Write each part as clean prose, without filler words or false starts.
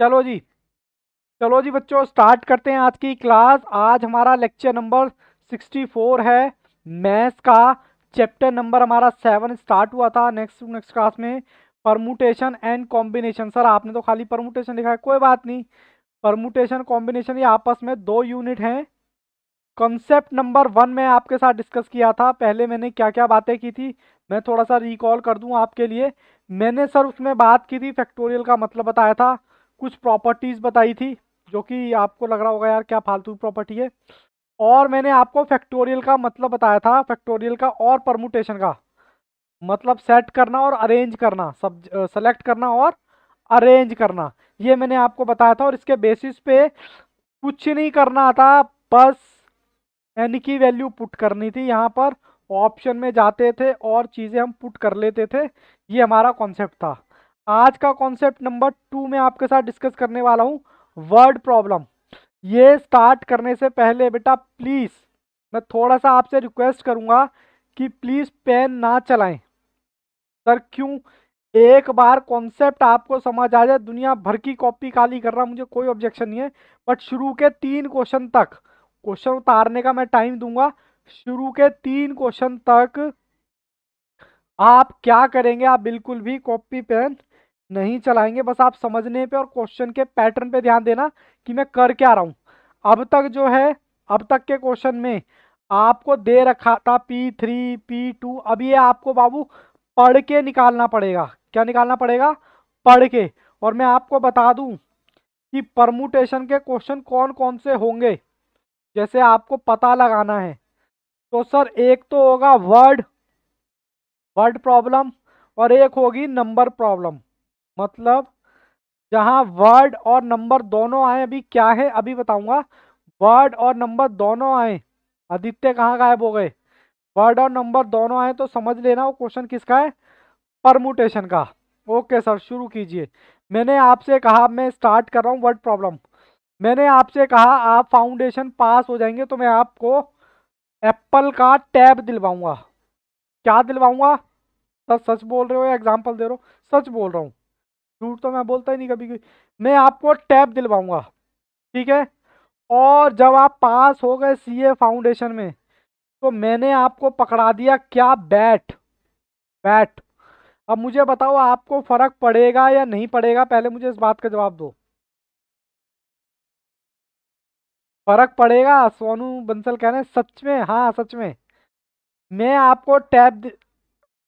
चलो जी, चलो जी बच्चों, स्टार्ट करते हैं आज की क्लास। आज हमारा लेक्चर नंबर 64 है। मैथ्स का चैप्टर नंबर हमारा 7 स्टार्ट हुआ था नेक्स्ट नेक्स्ट क्लास में। Permutation and combination. सर आपने तो खाली परमुटेशन लिखा है, कोई बात नहीं। परमुटेशन कॉम्बिनेशन ये आपस में दो यूनिट हैं। कॉन्सेप्ट नंबर 1 में आपके साथ डिस्कस किया था। पहले मैंने क्या क्या बातें की थी, मैं थोड़ा सा रिकॉल कर दूं आपके लिए। मैंने सर उसमें बात की थी, फैक्टोरियल का मतलब बताया था, कुछ प्रॉपर्टीज बताई थी जो कि आपको लग रहा होगा यार क्या फालतू प्रॉपर्टी है। और मैंने आपको फैक्टोरियल का मतलब बताया था, फैक्टोरियल का और परमुटेशन का मतलब सेट करना और अरेंज करना, सब सेलेक्ट करना और अरेंज करना, ये मैंने आपको बताया था। और इसके बेसिस पे कुछ नहीं करना था, बस एन की वैल्यू पुट करनी थी यहाँ पर। ऑप्शन में जाते थे और चीज़ें हम पुट कर लेते थे। ये हमारा कॉन्सेप्ट था। आज का कॉन्सेप्ट नंबर 2 में आपके साथ डिस्कस करने वाला हूँ, वर्ड प्रॉब्लम। ये स्टार्ट करने से पहले बेटा प्लीज़ मैं थोड़ा सा आपसे रिक्वेस्ट करूँगा कि प्लीज़ पेन ना चलाएं। सर क्यों? एक बार कॉन्सेप्ट आपको समझ आ जाए, दुनिया भर की कॉपी खाली कर रहा, मुझे कोई ऑब्जेक्शन नहीं है। बट शुरू के 3 क्वेश्चन तक, क्वेश्चन उतारने का मैं टाइम दूंगा, शुरू के 3 क्वेश्चन तक आप क्या करेंगे, आप बिल्कुल भी कॉपी पेन नहीं चलाएंगे। बस आप समझने पे और क्वेश्चन के पैटर्न पे ध्यान देना कि मैं कर क्या रहा हूं। अब तक जो है, अब तक के क्वेश्चन में आपको दे रखा था P3 P2, अब ये आपको बाबू पढ़ के निकालना पड़ेगा। क्या निकालना पड़ेगा? पढ़ के। और मैं आपको बता दूं कि परमुटेशन के क्वेश्चन कौन कौन से होंगे, जैसे आपको पता लगाना है। तो सर एक तो होगा वर्ड वर्ड प्रॉब्लम, और एक होगी नंबर प्रॉब्लम। मतलब जहां वर्ड और नंबर दोनों आए, अभी क्या है अभी बताऊंगा। वर्ड और नंबर दोनों आए, आदित्य कहाँ गायब हो गए? वर्ड और नंबर दोनों आए तो समझ लेना वो क्वेश्चन किसका है, परमुटेशन का। ओके सर, शुरू कीजिए। मैंने आपसे कहा, मैं स्टार्ट कर रहा हूँ वर्ड प्रॉब्लम। मैंने आपसे कहा आप फाउंडेशन पास हो जाएंगे तो मैं आपको एप्पल का टैब दिलवाऊंगा। क्या दिलवाऊंगा? सर सच बोल रहे हो या एग्जाम्पल दे रहे हो? सच बोल रहा हूँ, झूठ तो मैं बोलता ही नहीं कभी कभी। मैं आपको टैब दिलवाऊंगा, ठीक है। और जब आप पास हो गए सीए फाउंडेशन में, तो मैंने आपको पकड़ा दिया क्या, बैट। बैट। अब मुझे बताओ आपको फर्क पड़ेगा या नहीं पड़ेगा, पहले मुझे इस बात का जवाब दो। फर्क पड़ेगा? सोनू बंसल कह रहे हैं सच में? हाँ सच में। मैं आपको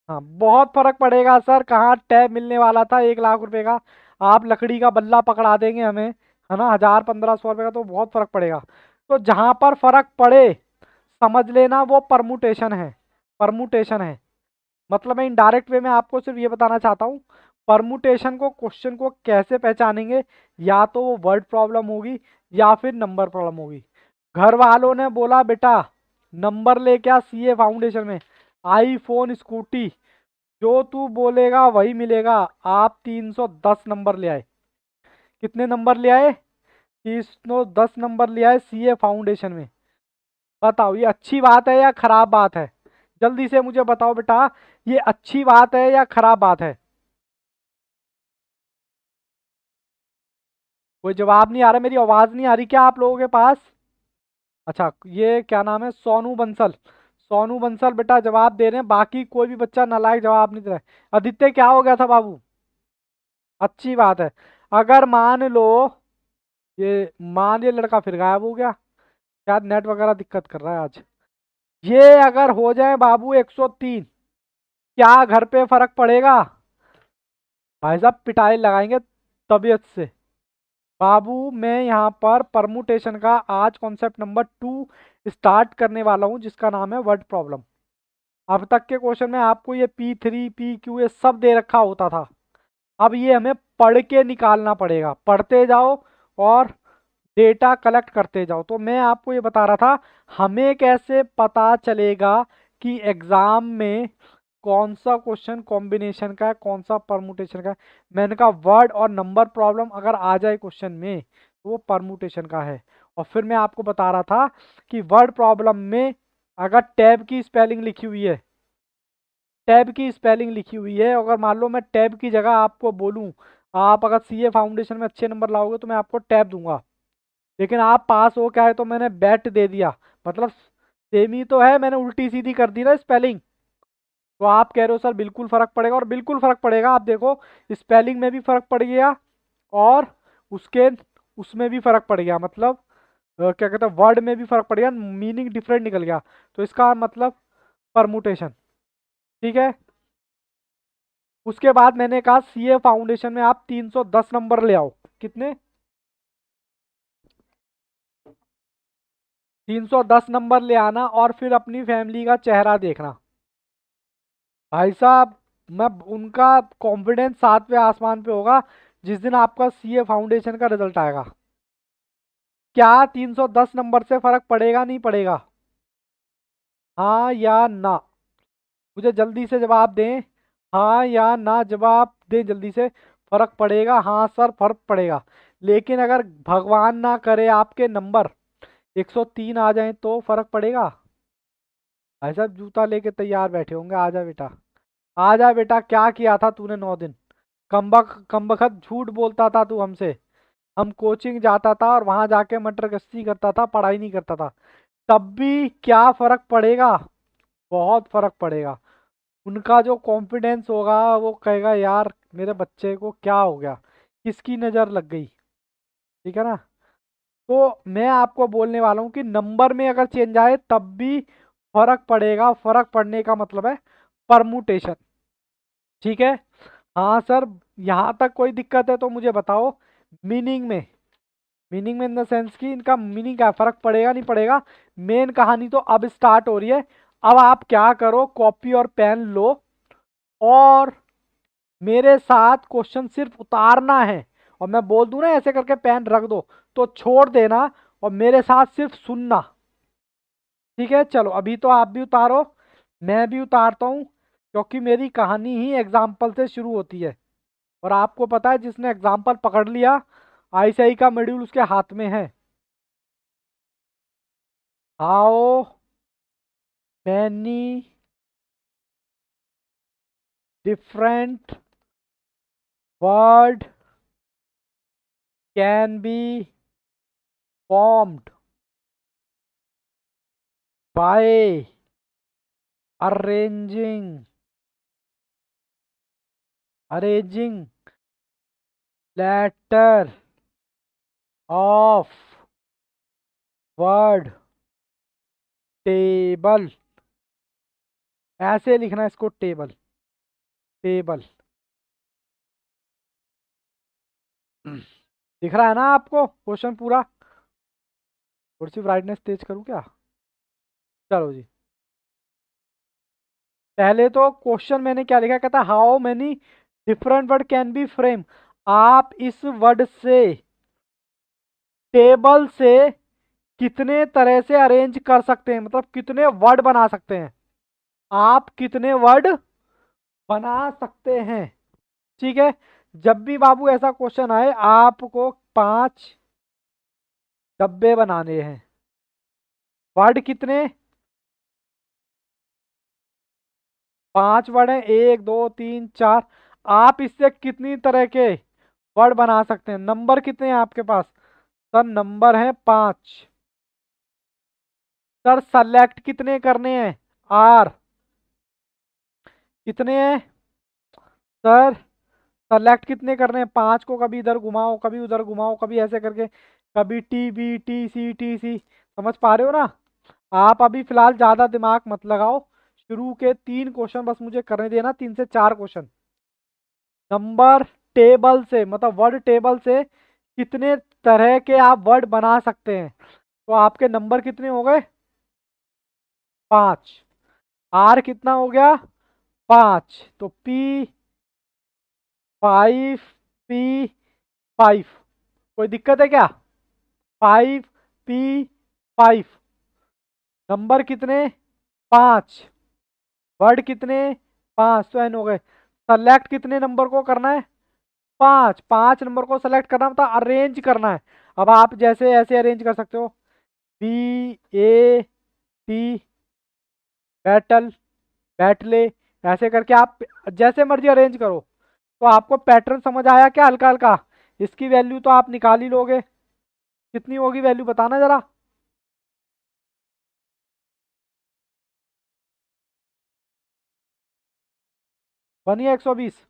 हाँ बहुत फर्क पड़ेगा सर। कहाँ टैब मिलने वाला था 1 लाख रुपए का, आप लकड़ी का बल्ला पकड़ा देंगे हमें, है ना, 1000-1500 रुपए का, तो बहुत फर्क पड़ेगा। तो जहां पर फर्क पड़े समझ लेना वो परमुटेशन है। परमुटेशन है। मतलब मैं इनडायरेक्ट वे में आपको सिर्फ ये बताना चाहता हूँ, परमुटेशन को, क्वेश्चन को कैसे पहचानेंगे। या तो वो वर्ड प्रॉब्लम होगी या फिर नंबर प्रॉब्लम होगी। घर वालों ने बोला बेटा नंबर लेके आ सीए फाउंडेशन में, आईफोन स्कूटी, जो तू बोलेगा वही मिलेगा। आप 310 नंबर ले आए। कितने नंबर ले आए? 310 नंबर ले आए सीए फाउंडेशन में। बताओ ये अच्छी बात है या खराब बात है? जल्दी से मुझे बताओ बेटा, ये अच्छी बात है या खराब बात है? कोई जवाब नहीं आ रहा, मेरी आवाज नहीं आ रही क्या आप लोगों के पास? अच्छा, ये क्या नाम है, सोनू बंसल। सोनू बंसल बेटा जवाब दे रहे हैं, बाकी कोई भी बच्चा नालायक जवाब नहीं दे रहा है। आदित्य क्या हो गया था बाबू? अच्छी बात है। अगर मान लो ये लड़का फिर गायब हो गया, शायद नेट वगैरह दिक्कत कर रहा है आज। ये अगर हो जाए बाबू 103, क्या घर पे फर्क पड़ेगा? भाई साहब पिटाई लगाएंगे तबीयत से। बाबू मैं यहाँ पर परमुटेशन का आज कॉन्सेप्ट नंबर 2 स्टार्ट करने वाला हूँ, जिसका नाम है वर्ड प्रॉब्लम। अब तक के क्वेश्चन में आपको ये P3 PQ ये सब दे रखा होता था। अब ये हमें पढ़ के निकालना पड़ेगा। पढ़ते जाओ और डेटा कलेक्ट करते जाओ। तो मैं आपको ये बता रहा था, हमें कैसे पता चलेगा कि एग्जाम में कौन सा क्वेश्चन कॉम्बिनेशन का है, कौन सा परमुटेशन का है। मैंने कहा वर्ड और नंबर प्रॉब्लम अगर आ जाए क्वेश्चन में तो वो परमुटेशन का है। और फिर मैं आपको बता रहा था कि वर्ड प्रॉब्लम में अगर टैब की स्पेलिंग लिखी हुई है, टैब की स्पेलिंग लिखी हुई है, अगर मान लो मैं टैब की जगह आपको बोलूं आप अगर सीए फाउंडेशन में अच्छे नंबर लाओगे तो मैं आपको टैब दूंगा, लेकिन आप पास हो क्या है तो मैंने बैट दे दिया, मतलब सेम ही तो है, मैंने उल्टी सीधी कर दी ना स्पेलिंग। तो आप कह रहे हो सर बिल्कुल फर्क पड़ेगा, और बिल्कुल फर्क पड़ेगा। आप देखो स्पेलिंग में भी फर्क पड़ गया, और उसके उसमें भी फर्क पड़ गया, मतलब क्या कहते हैं वर्ड में भी फर्क पड़ गया, मीनिंग डिफरेंट निकल गया। तो इसका मतलब परमुटेशन। ठीक है। उसके बाद मैंने कहा सीए फाउंडेशन में आप 310 नंबर ले आओ। कितने? 310 नंबर ले आना, और फिर अपनी फैमिली का चेहरा देखना। भाई साहब, मैं उनका कॉन्फिडेंस 7वें आसमान पे होगा जिस दिन आपका सीए फाउंडेशन का रिजल्ट आएगा। क्या 310 नंबर से फर्क पड़ेगा नहीं पड़ेगा? हाँ या ना? मुझे जल्दी से जवाब दें, हाँ या ना जवाब दें जल्दी से। फर्क पड़ेगा? हाँ सर फर्क पड़ेगा। लेकिन अगर भगवान ना करे आपके नंबर 103 आ जाएं तो फर्क पड़ेगा? भाई साहब जूता लेके तैयार बैठे होंगे, आजा बेटा, आजा बेटा। क्या किया था तूने 9 दिन? कमबख्त झूठ बोलता था तू हमसे। हम कोचिंग जाता था और वहां जाके मटर गश्ती करता था, पढ़ाई नहीं करता था। तब भी क्या फर्क पड़ेगा? बहुत फर्क पड़ेगा। उनका जो कॉन्फिडेंस होगा वो कहेगा यार मेरे बच्चे को क्या हो गया, किसकी नज़र लग गई। ठीक है ना? तो मैं आपको बोलने वाला हूँ कि नंबर में अगर चेंज आए तब भी फर्क पड़ेगा। फर्क पड़ने का मतलब है परमुटेशन। ठीक है। हाँ सर, यहाँ तक कोई दिक्कत है तो मुझे बताओ। मीनिंग में, मीनिंग में इन द सेंस कि इनका मीनिंग क्या फर्क पड़ेगा नहीं पड़ेगा। मेन कहानी तो अब स्टार्ट हो रही है। अब आप क्या करो, कॉपी और पेन लो, और मेरे साथ क्वेश्चन सिर्फ उतारना है। और मैं बोल दूं ना ऐसे करके पेन रख दो, तो छोड़ देना, और मेरे साथ सिर्फ सुनना। ठीक है, चलो अभी तो आप भी उतारो, मैं भी उतारता हूँ, क्योंकि मेरी कहानी ही एग्जाम्पल से शुरू होती है। और आपको पता है जिसने एग्जाम्पल पकड़ लिया, आईसीआई का मॉड्यूल उसके हाथ में है। How many different word can be formed by arranging arranging letter of word table. ऐसे लिखना है इसको, टेबल, टेबल। दिख रहा है ना आपको क्वेश्चन पूरा? थोड़ी सी ब्राइटनेस तेज करूँ क्या? चलो जी। पहले तो क्वेश्चन मैंने क्या लिखा, कहता how many different word can B frame. आप इस वर्ड से, टेबल से कितने तरह से अरेंज कर सकते हैं, मतलब कितने वर्ड बना सकते हैं। आप कितने वर्ड बना सकते हैं? ठीक है। जब भी बाबू ऐसा क्वेश्चन आए आपको 5 डब्बे बनाने हैं। वर्ड कितने? 5 वर्ड हैं, 1 2 3 4। आप इससे कितनी तरह के वर्ड बना सकते हैं? नंबर कितने हैं आपके पास? सर नंबर है 5। सर सेलेक्ट कितने करने हैं? आर। कितने हैं सर? सेलेक्ट कितने करने हैं? 5 को कभी इधर घुमाओ, कभी उधर घुमाओ, कभी ऐसे करके, कभी T B T C T C. समझ पा रहे हो ना? आप अभी फिलहाल ज्यादा दिमाग मत लगाओ। शुरू के 3 क्वेश्चन बस मुझे करने देना, 3 से 4 क्वेश्चन। नंबर टेबल से, मतलब वर्ड टेबल से कितने तरह के आप वर्ड बना सकते हैं। तो आपके नंबर कितने हो गए? 5। आर कितना हो गया? 5। तो P5, P5। कोई दिक्कत है क्या? 5 P5। नंबर कितने? 5। वर्ड कितने? 5। तो एन हो गए। सेलेक्ट कितने नंबर को करना है? 5। 5 नंबर को सेलेक्ट करना मतलब अरेंज करना है। अब आप जैसे ऐसे अरेंज कर सकते हो, BAT, बैटल, बैटले, ऐसे करके आप जैसे मर्जी अरेंज करो। तो आपको पैटर्न समझ आया क्या हल्का हल्का? इसकी वैल्यू तो आप निकाल ही लोगे, कितनी होगी वैल्यू बताना जरा। बनिए 120।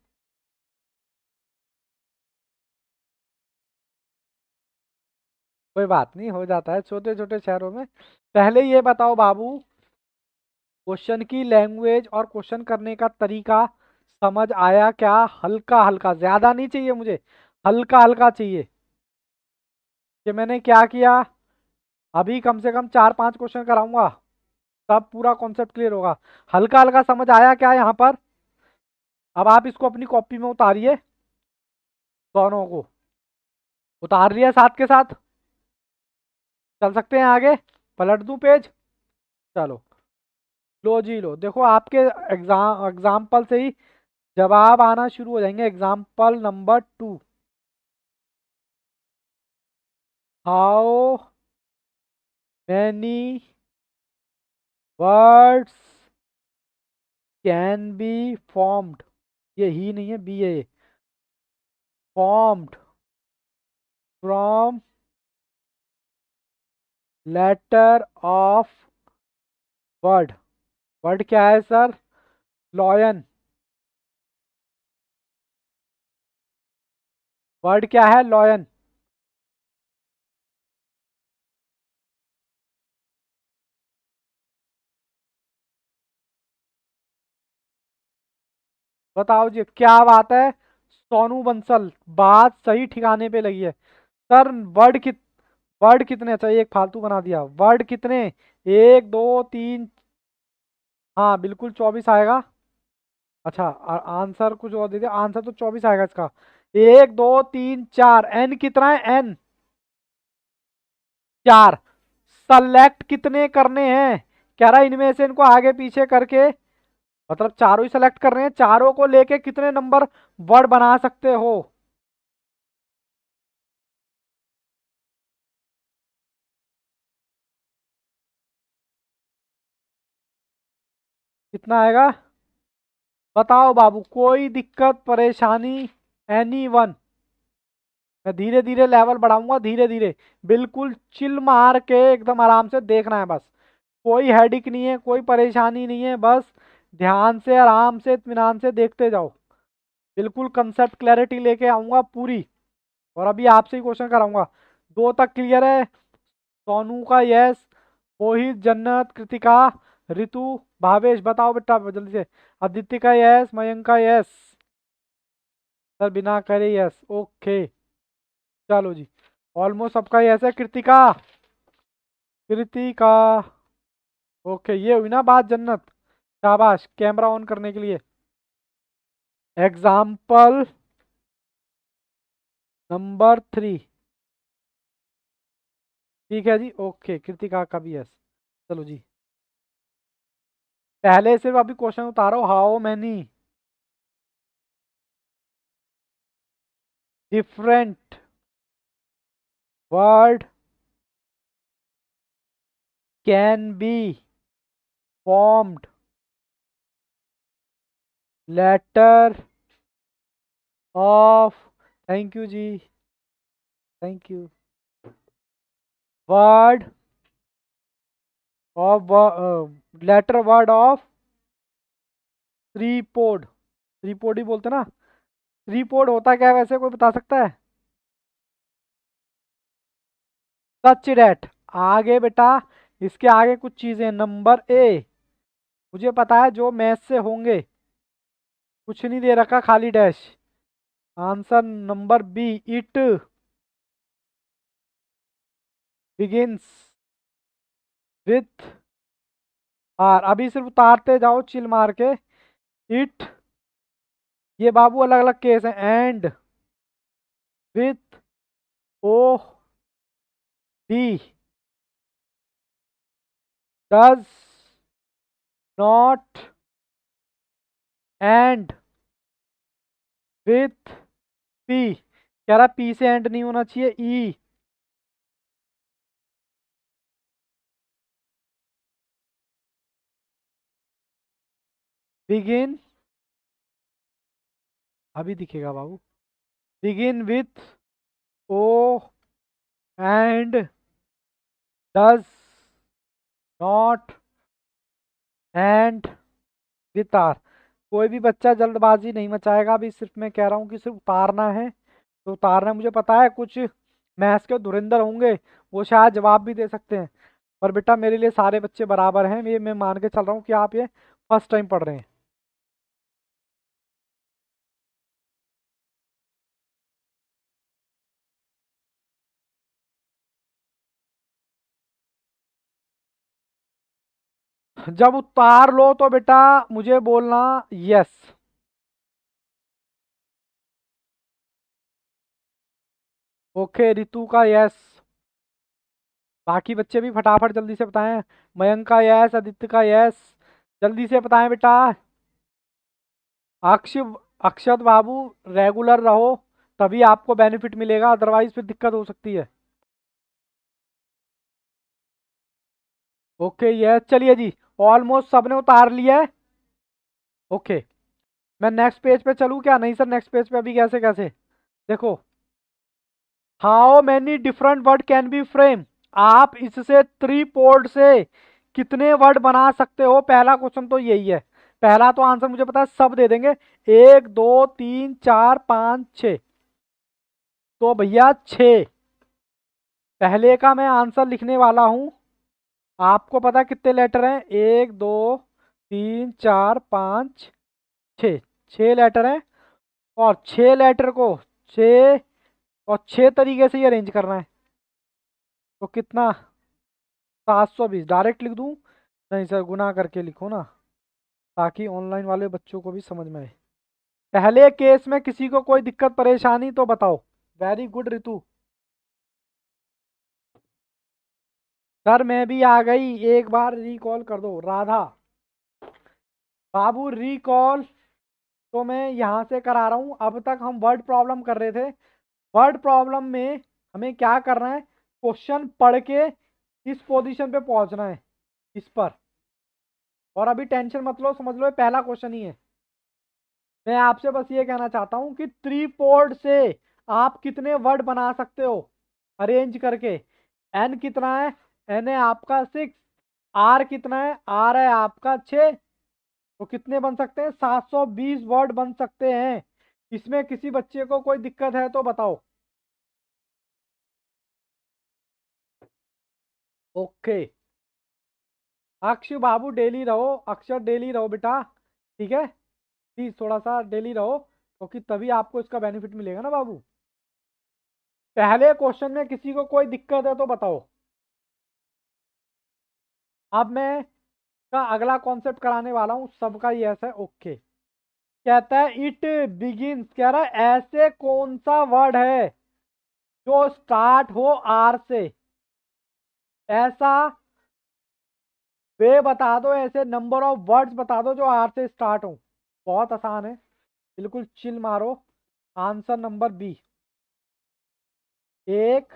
कोई बात नहीं, हो जाता है छोटे छोटे शहरों में। पहले ये बताओ बाबू, क्वेश्चन की लैंग्वेज और क्वेश्चन करने का तरीका समझ आया क्या? हल्का हल्का, ज्यादा नहीं चाहिए मुझे, हल्का हल्का चाहिए। कि मैंने क्या किया, अभी कम से कम 4-5 क्वेश्चन कराऊंगा, तब पूरा कॉन्सेप्ट क्लियर होगा। हल्का हल्का समझ आया क्या यहाँ पर? अब आप इसको अपनी कॉपी में उतारिए, दोनों को उतार लिया साथ के साथ। चल सकते हैं आगे, पलट दूं पेज? चलो, लो जी लो, देखो आपके एग्जाम्पल से ही जवाब आना शुरू हो जाएंगे। Example number 2, how many words can be formed, ये ही नहीं है, बी है, formed from letter of word. Word क्या है सर? लॉयन। वर्ड क्या है? लॉयन। बताओ जी, क्या बात है सोनू बंसल, बात सही ठिकाने पे लगी है। सर वर्ड कितने, अच्छा एक फालतू बना दिया, वर्ड कितने? 1 2 3, हाँ बिल्कुल 24 आएगा। अच्छा, आंसर कुछ और दे दिया, आंसर तो 24 आएगा इसका। 1 2 3 4, एन कितना है? एन 4। सेलेक्ट कितने करने हैं? कह रहा है इनमें से इनको आगे पीछे करके, मतलब चारों ही सेलेक्ट कर रहे हैं, चारों को लेके कितने नंबर वर्ड बना सकते हो? कितना आएगा? बताओ बाबू, कोई दिक्कत परेशानी? Any one? मैं धीरे धीरे लेवल बढ़ाऊंगा, धीरे धीरे, बिल्कुल चिल मार के एकदम आराम से देखना है बस। कोई हेडिक नहीं है, कोई परेशानी नहीं है, बस ध्यान से आराम से इत्मीनान से देखते जाओ। बिल्कुल कंसेप्ट क्लैरिटी लेके आऊंगा पूरी। और अभी आपसे ही क्वेश्चन कराऊंगा। 2 तक क्लियर है? सोनू का यस, मोहित, जन्नत, कृतिका, ऋतु, भावेश, बताओ बेटा जल्दी से। आदित्य का यस, मयंक का यस, सर बिना करे यस, ओके। चलो जी, ऑलमोस्ट सबका यस है। कृतिका, कृतिका, ओके, ये हुई ना बात जन्नत, शाबाश कैमरा ऑन करने के लिए। एग्जाम्पल नंबर 3, ठीक है जी, ओके, कृतिका का भी यस। चलो जी, पहले सिर्फ अभी क्वेश्चन उतारो, how many different word can be formed letter of, thank you जी, thank you, word of, letter word of three पोड ही बोलते ना? थ्री पोड होता क्या है वैसे, कोई बता सकता है? सच डैट, आगे बेटा, इसके आगे कुछ चीजें, नंबर ए मुझे पता है जो मैथ से होंगे, कुछ नहीं दे रखा, खाली dash. Answer number B, it begins with R. अभी सिर्फ उतारते जाओ चिल मार के। इट, ये बाबू अलग अलग केस है, and with O D, does not end with P. कह रहा पी से एंड नहीं होना चाहिए, ई बिगिन अभी दिखेगा बाबू। Begin with O and does not end with R. कोई भी बच्चा जल्दबाजी नहीं मचाएगा, अभी सिर्फ मैं कह रहा हूँ कि सिर्फ उतारना है तो उतारना है। मुझे पता है कुछ मैथ्स के धुरंधर होंगे, वो शायद जवाब भी दे सकते हैं, पर बेटा मेरे लिए सारे बच्चे बराबर हैं। ये मैं मान के चल रहा हूँ कि आप ये फर्स्ट टाइम पढ़ रहे हैं। जब उतार लो तो बेटा मुझे बोलना यस। ओके, रितु का यस। बाकी बच्चे भी फटाफट जल्दी से बताएं। मयंक का यस, आदित्य का यस, जल्दी से बताएं बेटा। अक्ष अक्षत बाबू, रेगुलर रहो तभी आपको बेनिफिट मिलेगा, अदरवाइज फिर दिक्कत हो सकती है। ओके यस, चलिए जी, ऑलमोस्ट सबने उतार लिया है। ओके, मैं नेक्स्ट पेज पे चलूँ क्या? नहीं सर, नेक्स्ट पेज पे अभी कैसे कैसे? देखो, how many different word can B frame. आप इससे थ्री पोर्ड से कितने वर्ड बना सकते हो? पहला क्वेश्चन तो यही है। पहला तो आंसर मुझे पता है, सब दे देंगे। एक, दो, तीन, चार, पांच, छ। तो भैया छ। पहले का मैं आंसर लिखने वाला हूं। आपको पता है कितने लेटर हैं? एक, दो, तीन, चार, पाँच, छ। छह लेटर हैं, और छह लेटर को छह और छह तरीके से ही अरेंज करना है। तो कितना? 720 डायरेक्ट लिख दूं? नहीं सर, गुना करके लिखो ना, ताकि ऑनलाइन वाले बच्चों को भी समझ में आए। पहले केस में किसी को कोई दिक्कत परेशानी तो बताओ। Very good Ritu. सर मैं भी आ गई, एक बार रिकॉल कर दो। राधा बाबू रिकॉल तो मैं यहाँ से करा रहा हूँ। अब तक हम वर्ड प्रॉब्लम कर रहे थे। वर्ड प्रॉब्लम में हमें क्या करना है? क्वेश्चन पढ़ के इस पोजीशन पे पहुंचना है, इस पर। और अभी टेंशन मत लो, समझ लो ये पहला क्वेश्चन ही है। मैं आपसे बस ये कहना चाहता हूं कि थ्री पोर्ड से आप कितने वर्ड बना सकते हो अरेंज करके। एन कितना है? एन है आपका 6। आर कितना है? आर है आपका 6। तो कितने बन सकते हैं? 720 वर्ड बन सकते हैं। इसमें किसी बच्चे को कोई दिक्कत है तो बताओ। ओके, अक्षय बाबू डेली रहो, अक्षर डेली रहो बेटा, ठीक है? प्लीज थोड़ा सा डेली रहो, क्योंकि तभी आपको इसका बेनिफिट मिलेगा ना बाबू। पहले क्वेश्चन में किसी को कोई दिक्कत है तो बताओ। अब मैं का अगला कॉन्सेप्ट कराने वाला हूं, सबका ही ऐसा है। ओके, कहता है इट बिगिंस, कह रहा है ऐसे कौन सा वर्ड है जो स्टार्ट हो आर से। ऐसा वे बता दो, ऐसे नंबर ऑफ वर्ड्स बता दो जो आर से स्टार्ट हो। बहुत आसान है, बिल्कुल चिल मारो। Answer number B. एक,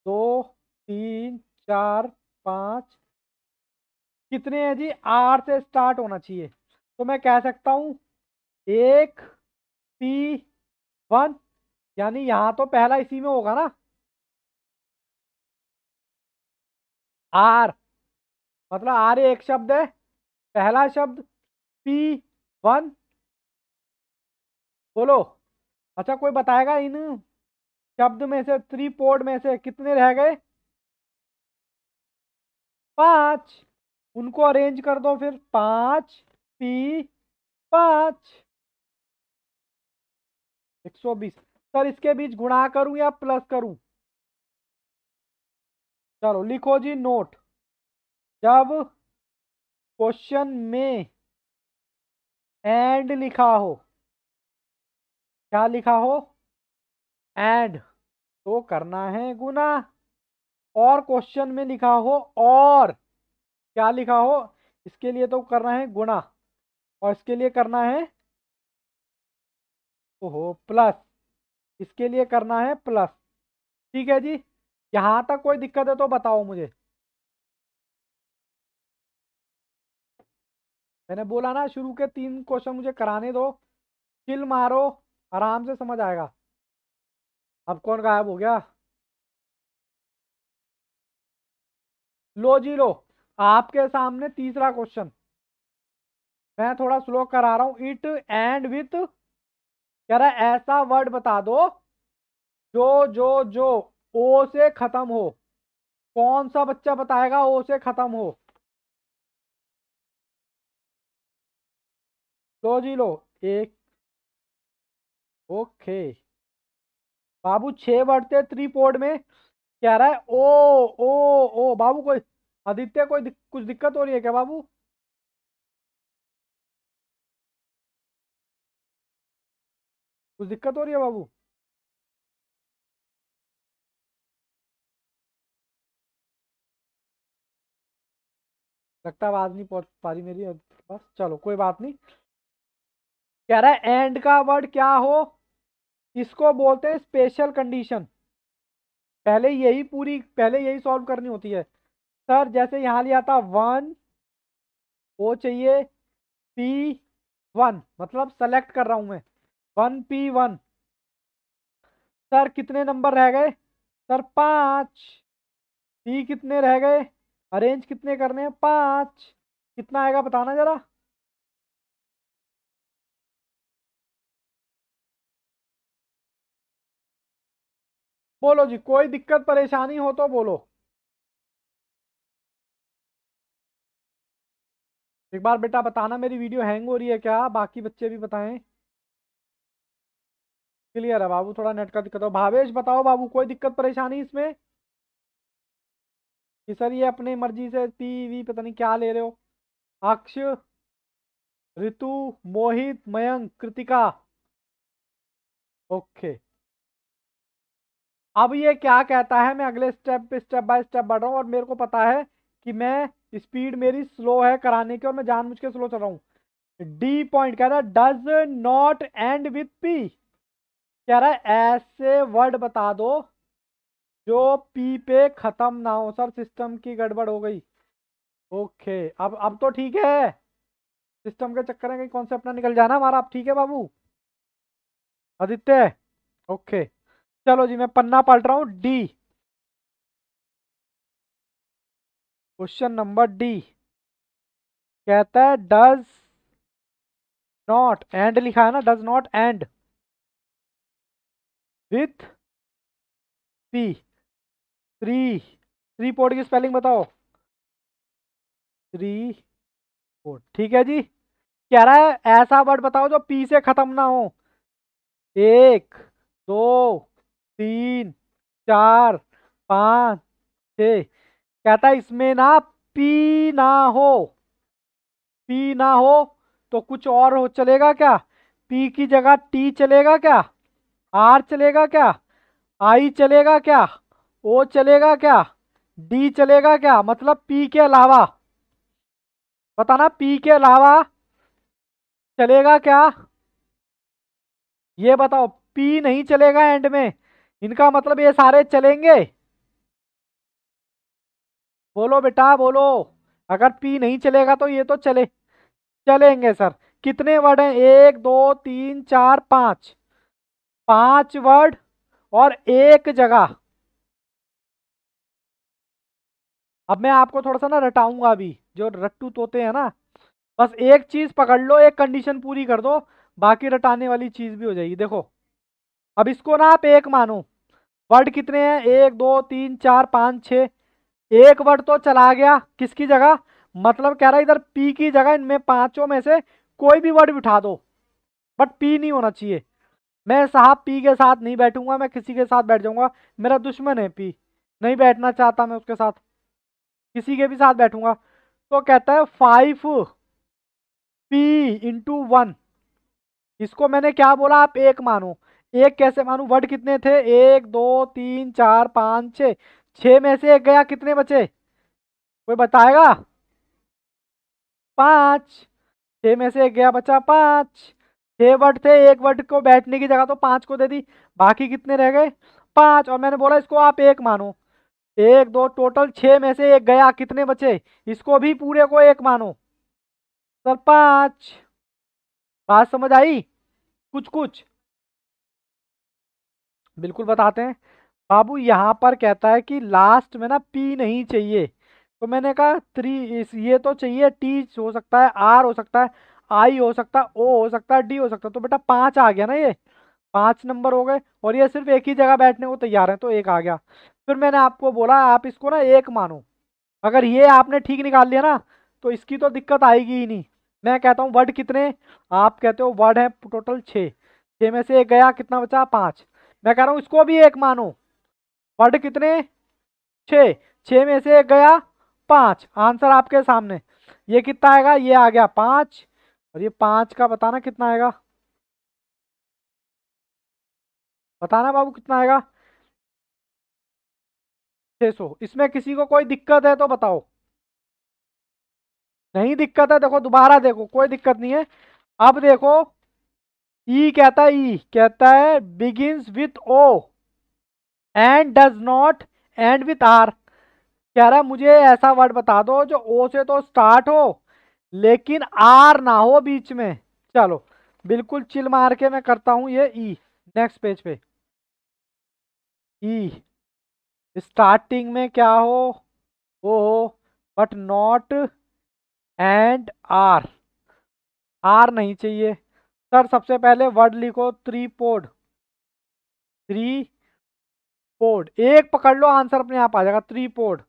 दो, तीन, चार, पाँच, कितने हैं जी? आर से स्टार्ट होना चाहिए। तो मैं कह सकता हूं एक, पी, वन, यानी यहां तो पहला इसी में होगा ना, आर। मतलब आर एक शब्द है, पहला शब्द पी वन। बोलो। अच्छा, कोई बताएगा इन शब्द में से, थ्री पोर्ड में से कितने रह गए? पांच। उनको अरेंज कर दो फिर। पांच, पी, पांच, 120। सर इसके बीच गुणा करूं या प्लस करूं? चलो लिखो जी नोट। जब क्वेश्चन में एंड लिखा हो, क्या लिखा हो? एंड, तो करना है गुना। और क्वेश्चन में लिखा हो और, क्या लिखा हो? इसके लिए तो करना है गुना, और इसके लिए करना है ओहो प्लस, इसके लिए करना है प्लस। ठीक है जी, यहां तक कोई दिक्कत है तो बताओ मुझे। मैंने बोला ना, शुरू के तीन क्वेश्चन मुझे कराने दो। चिल मारो, आराम से समझ आएगा। अब कौन गायब हो गया? लो जी लो, आपके सामने तीसरा क्वेश्चन। मैं थोड़ा स्लो करा रहा हूं। इट एंड विथ, कह रहा है ऐसा वर्ड बता दो जो ओ से खत्म हो। कौन सा बच्चा बताएगा ओ से खत्म हो? लो जी लो, एक। ओके बाबू, 6 वर्ड थे 3 पोर्ड में। कह रहा है ओ बाबू, कोई आदित्य, कोई कुछ दिक्कत हो रही है क्या बाबू? कुछ दिक्कत हो रही है बाबू? लगता है आवाज नहीं पहुंच पा रही मेरी बस, चलो कोई बात नहीं। कह रहा है एंड का वर्ड क्या हो, इसको बोलते हैं स्पेशल कंडीशन। पहले यही सॉल्व करनी होती है। सर जैसे यहां लिया था 1, ओ चाहिए P1, मतलब सेलेक्ट कर रहा हूं मैं 1P1। सर कितने नंबर रह गए? सर 5। P कितने रह गए? अरेंज कितने करने हैं? 5। कितना आएगा बताना जरा। बोलो जी, कोई दिक्कत परेशानी हो तो बोलो। एक बार बेटा बताना मेरी वीडियो हैंग हो रही है क्या, बाकी बच्चे भी बताएं। क्लियर है बाबू, थोड़ा नेट का दिक्कत हो। भावेश बताओ बाबू, कोई दिक्कत परेशानी इसमें? कि सर ये अपनी मर्जी से पी पता नहीं क्या ले रहे हो। अक्ष, ऋतु, मोहित, मयंक, कृतिका। ओके, अब ये क्या कहता है, मैं अगले स्टेप पे स्टेप बाय स्टेप बढ़ रहा हूँ, और मेरे को पता है कि मैं स्पीड मेरी स्लो है कराने की, और मैं जानबूझ के स्लो चल रहा हूँ। डी पॉइंट कह रहा है does not end with P. कह रहा है ऐसे वर्ड बता दो जो पी पे खत्म ना हो। सर सिस्टम की गड़बड़ हो गई। ओके, अब तो ठीक है। सिस्टम के चक्कर में कहीं कॉन्सेप्ट ना निकल जाना हमारा। अब ठीक है बाबू आदित्य? ओके, चलो जी मैं पन्ना पलट रहा हूँ। डी, क्वेश्चन नंबर डी कहता है डज नॉट एंड, लिखा है ना, does not end with P. Three port की स्पेलिंग बताओ। थ्री पोर्ट, ठीक है जी। कह रहा है ऐसा वर्ड बताओ जो पी से खत्म ना हो। 1, 2, 3, 4, 5, 6। कहता है इसमें ना पी ना हो। पी ना हो तो कुछ और हो चलेगा क्या? पी की जगह टी चलेगा क्या? आर चलेगा क्या? आई चलेगा क्या? ओ चलेगा क्या? डी चलेगा क्या? मतलब पी के अलावा, बताना पी के अलावा चलेगा क्या? ये बताओ, पी नहीं चलेगा एंड में, इनका मतलब ये सारे चलेंगे? बोलो बेटा बोलो। अगर पी नहीं चलेगा तो ये तो चलेंगे सर। कितने वर्ड हैं? 1, 2, 3, 4, 5। 5 वर्ड और एक जगह। अब मैं आपको थोड़ा सा ना रटाऊंगा अभी, जो रट्टू तोते हैं ना। बस एक चीज पकड़ लो, एक कंडीशन पूरी कर दो, बाकी रटाने वाली चीज भी हो जाएगी। देखो, अब इसको ना आप एक मानो। वर्ड कितने हैं? 1, 2, 3, 4, 5, 6। एक वर्ड तो चला गया किसकी जगह? मतलब कह रहा है इधर पी की जगह इनमें पांचों में से कोई भी वर्ड बिठा दो, बट पी नहीं होना चाहिए। मैं साहब पी के साथ नहीं बैठूंगा, मैं किसी के साथ बैठ जाऊंगा। मेरा दुश्मन है पी, नहीं बैठना चाहता मैं उसके साथ, किसी के भी साथ बैठूंगा। तो कहता है 5P×1। इसको मैंने क्या बोला, आप एक मानो। एक कैसे मानू? वर्ड कितने थे? 1, 2, 3, 4, 5, 6। 6 में से एक गया, कितने बचे? कोई बताएगा? 5। 6 में से एक गया, बचा 5। 6 वर्ड थे, एक वर्ड को बैठने की जगह तो 5 को दे दी, बाकी कितने रह गए? 5। और मैंने बोला इसको आप एक मानो। 1, 2, टोटल 6 में से एक गया, कितने बचे? इसको भी पूरे को एक मानो। सर 5। बात समझ आई? कुछ कुछ बिल्कुल बताते हैं बाबू। यहाँ पर कहता है कि लास्ट में ना पी नहीं चाहिए, तो मैंने कहा ये तो चाहिए, टी हो सकता है, आर हो सकता है, आई हो सकता है, ओ हो सकता है, डी हो सकता है। तो बेटा 5 आ गया ना, ये 5 नंबर हो गए, और ये सिर्फ एक ही जगह बैठने को तैयार है, तो एक आ गया। फिर मैंने आपको बोला आप इसको ना एक मानो। अगर ये आपने ठीक निकाल लिया ना, तो इसकी तो दिक्कत आएगी ही नहीं। मैं कहता हूँ वर्ड कितने, आप कहते हो वर्ड है टोटल 6, 6 में से एक गया, कितना बचा 5। मैं कह रहा हूँ इसको भी एक मानो। वर्ड कितने, 6, 6 में से एक गया 5, आंसर आपके सामने। ये कितना आएगा, ये आ गया 5, और ये 5 का बताना कितना आएगा, बताना बाबू कितना आएगा, 600। इसमें किसी को कोई दिक्कत है तो बताओ। नहीं दिक्कत है, देखो दोबारा देखो, कोई दिक्कत नहीं है। अब देखो, ई कहता है, ई कहता है begins with O and does not end with R. कह रहा है मुझे ऐसा वर्ड बता दो जो ओ से तो स्टार्ट हो लेकिन आर ना हो बीच में। चलो बिल्कुल चिल मार के मैं करता हूं ये ई। नेक्स्ट पेज पे, ई स्टार्टिंग में क्या हो, ओ हो, but not end R, R नहीं चाहिए। सर सबसे पहले वर्ड लिखो त्रिपोड, त्रिपोड, एक पकड़ लो आंसर अपने आप आ जाएगा। त्रिपोड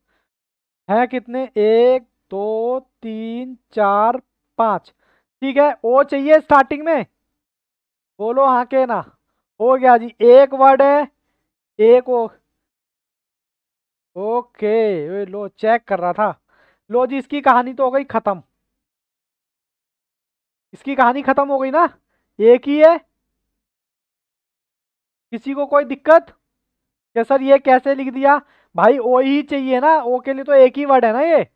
है कितने, 1 2 3 4 5। ठीक है, ओ चाहिए स्टार्टिंग में, बोलो हाँ के ना। हो गया जी, एक वर्ड है, एक ओ। ओके, लो चेक कर रहा था। लो जी, इसकी कहानी तो हो गई खत्म, इसकी कहानी खत्म हो गई ना, एक ही है। किसी को कोई दिक्कत क्या सर, ये कैसे लिख दिया, भाई ओ ही चाहिए ना, ओ के लिए तो एक ही वर्ड है ना ये।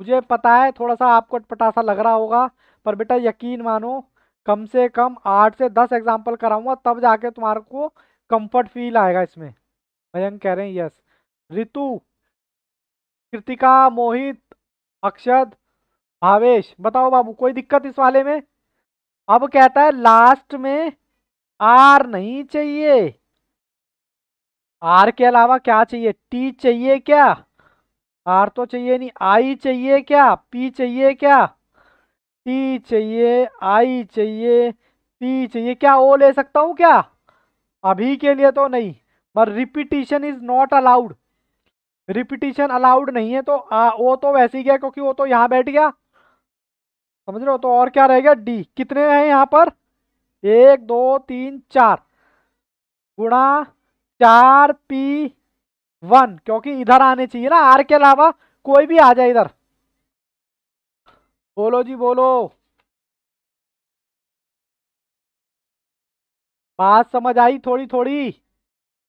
मुझे पता है थोड़ा सा आपको अटपटा लग रहा होगा, पर बेटा यकीन मानो, कम से कम 8 से 10 एग्जाम्पल कराऊंगा तब जाके तुम्हारे को कंफर्ट फील आएगा इसमें। मयंक कह रहे हैं यस। ऋतु, कृतिका, मोहित, अक्षत, भावेश, बताओ बाबू कोई दिक्कत इस वाले में। अब कहता है लास्ट में आर नहीं चाहिए, आर के अलावा क्या चाहिए, टी चाहिए क्या, आर तो चाहिए नहीं, आई चाहिए क्या, पी चाहिए क्या, टी चाहिए, आई चाहिए, पी चाहिए क्या, ओ ले सकता हूं क्या, अभी के लिए तो नहीं। पर repetition is not allowed, repetition allowed नहीं है, तो ओ तो वैसे ही गया क्योंकि वो तो यहाँ बैठ गया, समझ रहे हो। तो और क्या रहेगा, डी। कितने हैं यहाँ पर, 1 2 3 4 गुणा 4p1, क्योंकि इधर आने चाहिए ना, आर के अलावा कोई भी आ जाए इधर। बोलो जी बोलो, बात समझ आई थोड़ी थोड़ी।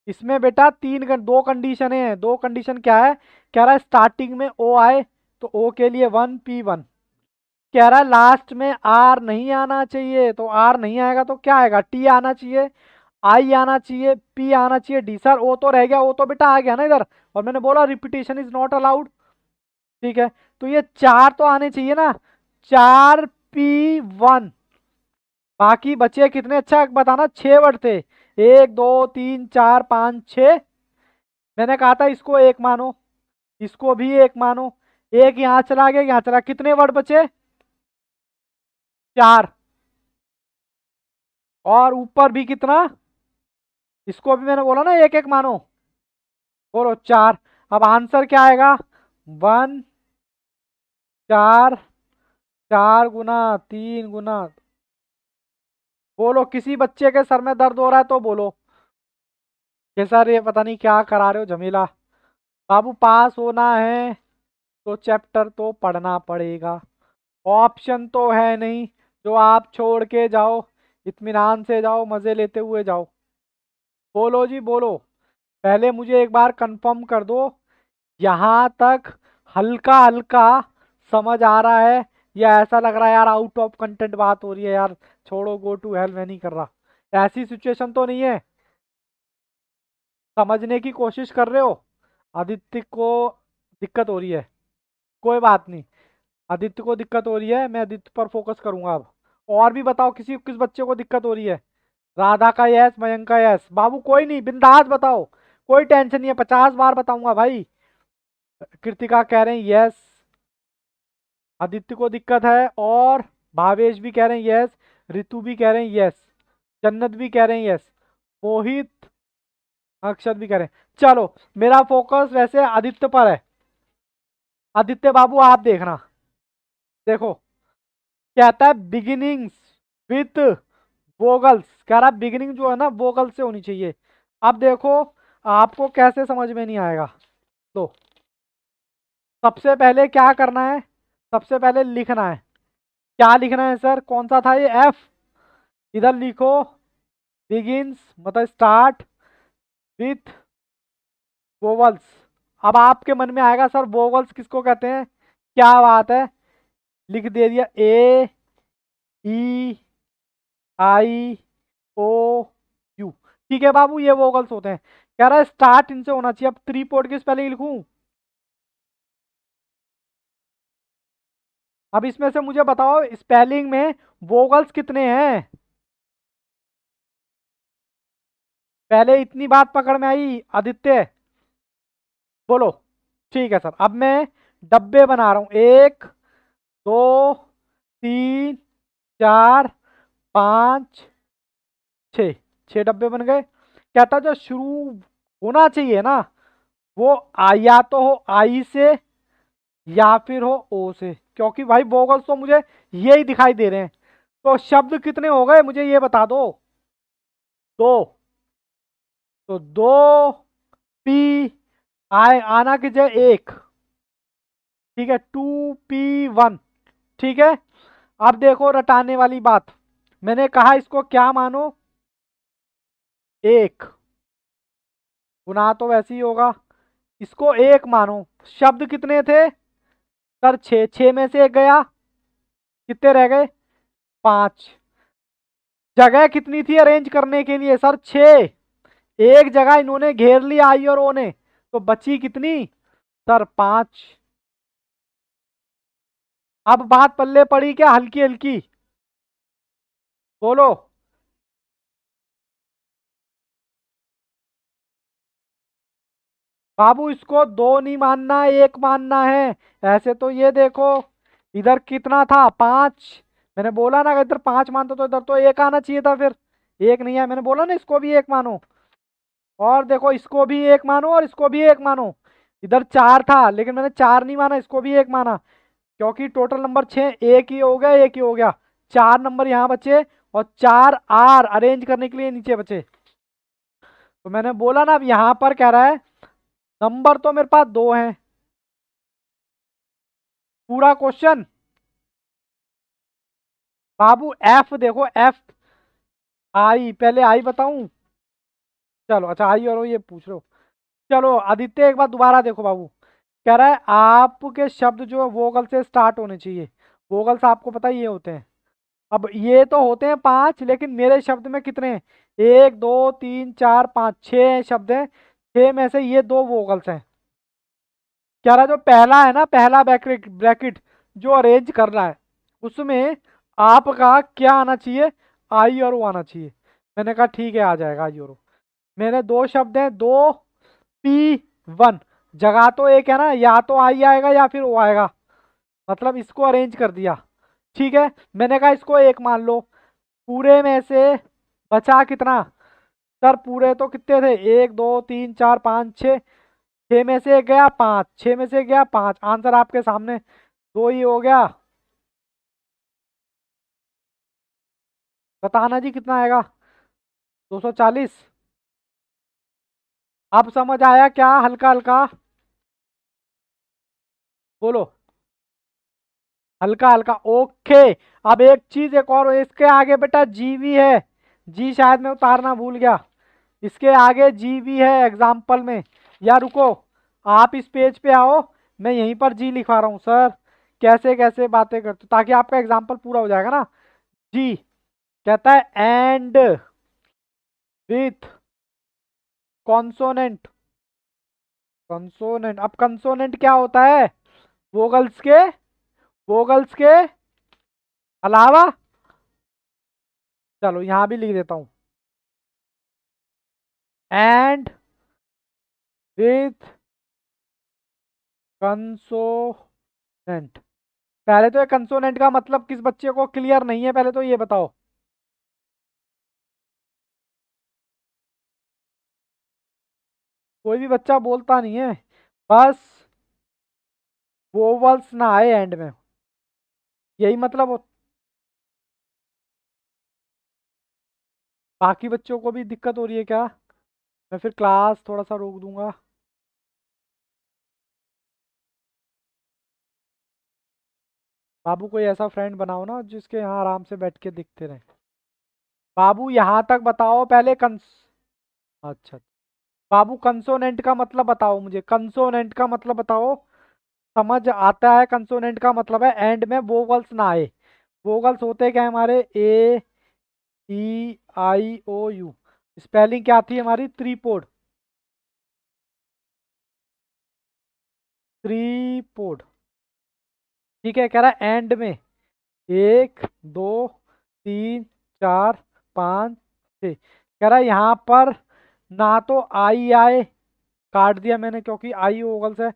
इसमें बेटा दो कंडीशन है, दो कंडीशन क्या है, कह रहा है स्टार्टिंग में ओ आए तो ओ के लिए 1p1, कह रहा है लास्ट में आर नहीं आना चाहिए, तो आर नहीं आएगा तो क्या आएगा, टी आना चाहिए, आई आना चाहिए, पी आना चाहिए, डी। सर ओ तो रह गया, ओ तो बेटा आ गया ना इधर, और मैंने बोला रिपीटेशन इज नॉट अलाउड। ठीक है, तो ये 4 तो आने चाहिए ना, 4p1, बाकी बचे कितने, अच्छा बताना, 6 वर्ड थे, 1 2 3 4 5 6। मैंने कहा था इसको एक मानो, इसको भी एक मानो, एक यहाँ चला गया, यहाँ चला, कितने वर्ड बचे, 4, और ऊपर भी कितना, इसको भी मैंने बोला ना एक एक मानो, बोलो 4। अब आंसर क्या आएगा, 1 4, 4 गुना 3 गुना, बोलो किसी बच्चे के सर में दर्द हो रहा है तो बोलो कि सर ये पता नहीं क्या करा रहे हो झमेला। बाबू पास होना है तो चैप्टर तो पढ़ना पड़ेगा, ऑप्शन तो है नहीं जो आप छोड़ के जाओ, इत्मीनान से जाओ, मजे लेते हुए जाओ। बोलो जी बोलो, पहले मुझे एक बार कंफर्म कर दो, यहाँ तक हल्का हल्का समझ आ रहा है, या ऐसा लग रहा है यार आउट ऑफ कंटेंट बात हो रही है यार, छोड़ो गो टू हेल, मैं नहीं कर रहा, ऐसी सिचुएशन तो नहीं है, समझने की कोशिश कर रहे हो। आदित्य को दिक्कत हो रही है, कोई बात नहीं, आदित्य को दिक्कत हो रही है, मैं आदित्य पर फोकस करूंगा अब। और भी बताओ किसी किस बच्चे को दिक्कत हो रही है, राधा का यस, मयंक का यस। बाबू कोई नहीं, बिंदास बताओ, कोई टेंशन नहीं है, 50 बार बताऊंगा भाई। कृतिका कह रहे हैं यस, आदित्य को दिक्कत है, और भावेश भी कह रहे हैं यस, रितु भी कह रहे हैं यस, जन्नत भी कह रहे हैं यस, मोहित, अक्षत भी कह रहे हैं। चलो, मेरा फोकस वैसे आदित्य पर है। आदित्य बाबू आप देखना, देखो कहता है बिगिनिंग्स विथ वोगल्स, कह रहा है बिगिनिंग जो है ना वोगल से होनी चाहिए। अब देखो आपको कैसे समझ में नहीं आएगा, तो सबसे पहले क्या करना है, सबसे पहले लिखना है। क्या लिखना है सर, कौन सा था ये, एफ। इधर लिखो बिगिंस मतलब स्टार्ट विथ वोवल्स। अब आपके मन में आएगा सर वोवल्स किसको कहते हैं, क्या बात है, लिख दे दिया, ए ई आई ओ यू। ठीक है बाबू, ये वोगल्स होते हैं। कह रहा है स्टार्ट इनसे होना चाहिए। अब थ्री पोर्ट की स्पेलिंग लिखूं। अब इसमें से मुझे बताओ स्पेलिंग में वोगल्स कितने हैं। पहले इतनी बात पकड़ में आई आदित्य, बोलो। ठीक है सर, अब मैं डब्बे बना रहा हूं, 1 2 3 4 5 6, 6 डब्बे बन गए। कहता जो शुरू होना चाहिए ना, वो या तो हो आई से या फिर हो ओ से, क्योंकि भाई वोगल्स तो मुझे यही दिखाई दे रहे हैं। तो शब्द कितने हो गए मुझे ये बता दो, दो। तो दो पी आए आना की जगह एक, ठीक है, 2P1, ठीक है। अब देखो रटाने वाली बात, मैंने कहा इसको क्या मानो, एक। गुना तो वैसे ही होगा, इसको एक मानो। शब्द कितने थे सर, छह, छह में से एक गया, कितने रह गए, 5। जगह कितनी थी अरेंज करने के लिए सर, 6। एक जगह इन्होंने घेर लिया आई और ओ ने, तो बची कितनी सर, 5। अब बात पल्ले पड़ी क्या हल्की हल्की, बोलो। बाबू इसको दो नहीं मानना, एक मानना है। ऐसे तो ये देखो, इधर कितना था, 5। मैंने बोला ना, अगर इधर 5 मानते तो इधर तो एक आना चाहिए था, फिर एक नहीं है, मैंने बोला ना इसको भी एक मानो। और देखो इसको भी एक मानो और इसको भी एक मानो। इधर 4 था लेकिन मैंने 4 नहीं माना, इसको भी एक माना, क्योंकि टोटल नंबर 6, एक ही हो गया, एक ही हो गया। 4 नंबर यहाँ बचे, और 4 आर अरेंज करने के लिए नीचे बचे। तो मैंने बोला ना, अब यहाँ पर कह रहा है नंबर तो मेरे पास 2 हैं, पूरा क्वेश्चन। बाबू एफ देखो, एफ आई, पहले आई बताऊं, चलो अच्छा आई और ये पूछ रहे हो। चलो आदित्य एक बार दोबारा देखो बाबू, कह रहा है आपके शब्द जो है वोगल से स्टार्ट होने चाहिए। वोगल्स आपको पता ही ये होते हैं। अब ये तो होते हैं 5, लेकिन मेरे शब्द में कितने हैं, 1 2 3 4 5, 6 शब्द हैं। 6 में से ये 2 वोगल्स हैं। कह रहा जो पहला है ना, पहला ब्रैकेट ब्रैकेट जो अरेंज करना है, उसमें आपका क्या आना चाहिए, आई और ओ आना चाहिए। मैंने कहा ठीक है, आ जाएगा आई और ओ। मेरे 2 शब्द हैं, 2P1, जगह तो एक है ना, या तो आई आएगा या फिर ओ आएगा, मतलब इसको अरेंज कर दिया। ठीक है, मैंने कहा इसको एक मान लो। पूरे में से बचा कितना सर, पूरे तो कितने थे, 1 2 3 4 5 6, 6 में से एक गया 5, 6 में से एक गया 5, आंसर आपके सामने, 2 ही हो गया। बताना जी कितना आएगा, 240। अब समझ आया क्या, हल्का हल्का बोलो, हल्का हल्का, ओके। अब एक चीज एक और, इसके आगे बेटा जी भी है, जी शायद मैं उतारना भूल गया, इसके आगे जी भी है एग्जाम्पल में। या रुको, आप इस पेज पे आओ, मैं यहीं पर जी लिखवा रहा हूँ सर, कैसे कैसे बातें करते हो, ताकि आपका एग्जाम्पल पूरा हो जाएगा ना। जी कहता है एंड विथ कॉन्सोनेंट, कंसोनेंट। अब कंसोनेंट क्या होता है, वोगल्स के, वोगल्स के अलावा, चलो यहां भी लिख देता हूं, एंड विथ कंसोनेंट। पहले तो ये कंसोनेंट का मतलब किस बच्चे को क्लियर नहीं है, पहले तो ये बताओ। कोई भी बच्चा बोलता नहीं है, बस वोवल्स ना आए एंड में, यही मतलब बाकी बच्चों को भी दिक्कत हो रही है क्या? मैं फिर क्लास थोड़ा सा रोक दूंगा। बाबू कोई ऐसा फ्रेंड बनाओ ना जिसके यहाँ आराम से बैठ के दिखते रहे। बाबू यहाँ तक बताओ पहले अच्छा। बाबू कंसोनेंट का मतलब बताओ मुझे, कंसोनेंट का मतलब बताओ। समझ आता है, कंसोनेंट का मतलब है एंड में वोवल्स ना आए। वोवल्स होते क्या है हमारे? ए, ई, आई, ओ, यू। स्पेलिंग क्या थी हमारी? त्रिपोड। त्रिपोड। ठीक है, कह रहा है एंड में 1 2 3 4 5 6। कह रहा है यहाँ पर ना तो आई आए, काट दिया मैंने क्योंकि आई वोगल्स है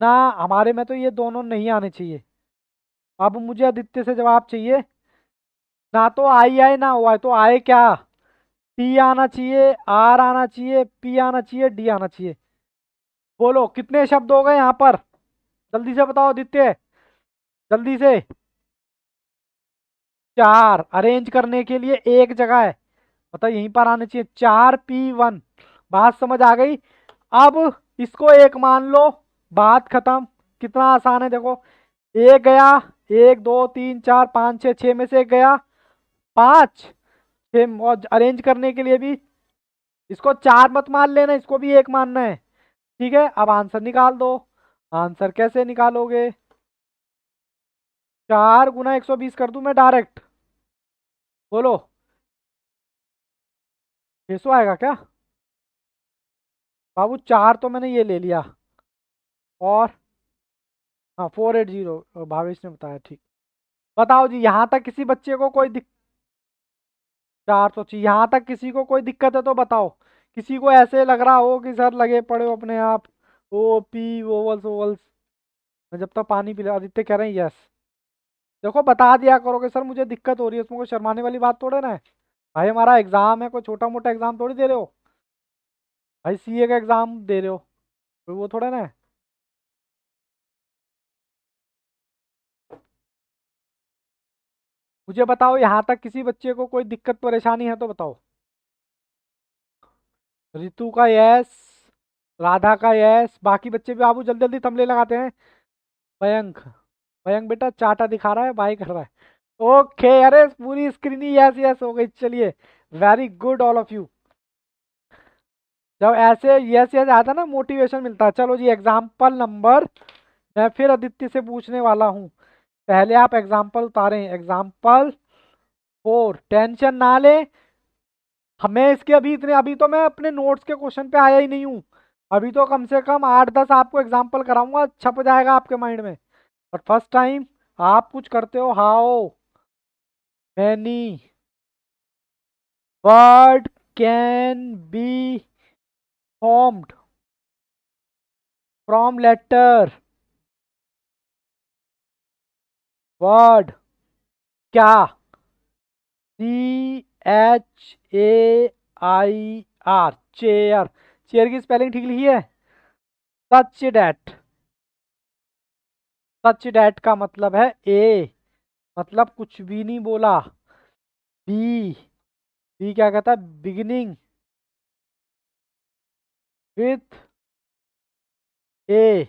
ना। हमारे में तो ये दोनों नहीं आने चाहिए। अब मुझे आदित्य से जवाब चाहिए। ना तो आई आए ना हुआ है, तो आए क्या? टी आना चाहिए, आर आना चाहिए, पी आना चाहिए, डी आना चाहिए। बोलो कितने शब्द हो गए यहाँ पर? जल्दी से बताओ आदित्य, जल्दी से। 4 अरेंज करने के लिए एक जगह है, मतलब यहीं पर आने चाहिए। 4P1। बात समझ आ गई? अब इसको एक मान लो, बात खत्म। कितना आसान है देखो। एक गया, 1 2 3 4 5 6, 6 में से एक गया। 5 6 और अरेंज करने के लिए भी इसको 4 मत मान लेना, इसको भी एक मानना है। ठीक है, अब आंसर निकाल दो। आंसर कैसे निकालोगे? 4 × 120 कर दूं मैं डायरेक्ट? बोलो, 600 आएगा क्या? बाबू 4 तो मैंने ये ले लिया, और हाँ 480 भावेश ने बताया, ठीक। बताओ जी, यहाँ तक किसी बच्चे को कोई 400 चाहिए, यहाँ तक किसी को कोई दिक्कत है तो बताओ। किसी को ऐसे लग रहा हो कि सर लगे पड़े हो अपने आप, ओ पी वोवल्स वोवल्स। मैं जब तक पानी पी ले। आदित्य कह रहे हैं यस। देखो बता दिया करोगे सर मुझे दिक्कत हो रही है, उसमें कोई शर्माने वाली बात थोड़े ना है। भाई हमारा एग्जाम है, कोई छोटा मोटा एग्जाम थोड़ी दे रहे हो। भाई सीए का एग्जाम दे रहे हो, कोई वो थोड़ा ना है। मुझे बताओ यहाँ तक किसी बच्चे को कोई दिक्कत परेशानी है तो बताओ। रितु का यस, राधा का यस, बाकी बच्चे भी। बाबू जल्दी जल्दी थंबनेल लगाते हैं। मयंक, मयंक बेटा चाटा दिखा रहा है, बाई कर रहा है। ओके, अरे पूरी स्क्रीन ही यस यस हो गई, चलिए। Very good all of you. जब ऐसे यस यस आता ना मोटिवेशन मिलता है। चलो जी, एग्जाम्पल नंबर, मैं फिर आदित्य से पूछने वाला हूँ। पहले आप एग्जाम्पल उतारें, एग्जाम्पल 4। टेंशन ना ले, हमें इसके अभी इतने, अभी तो मैं अपने नोट्स के क्वेश्चन पे आया ही नहीं हूँ। अभी तो कम से कम 8 10 आपको एग्जाम्पल कराऊंगा, छप जाएगा आपके माइंड में। और फर्स्ट टाइम आप कुछ करते हो। How many word can be formed from letter? Word क्या? CHAIR, chair. चेयर की स्पेलिंग ठीक लिखी है? Such that. सच डैट का मतलब है ए, मतलब कुछ भी नहीं बोला। बी, बी क्या कहता है? Beginning with A.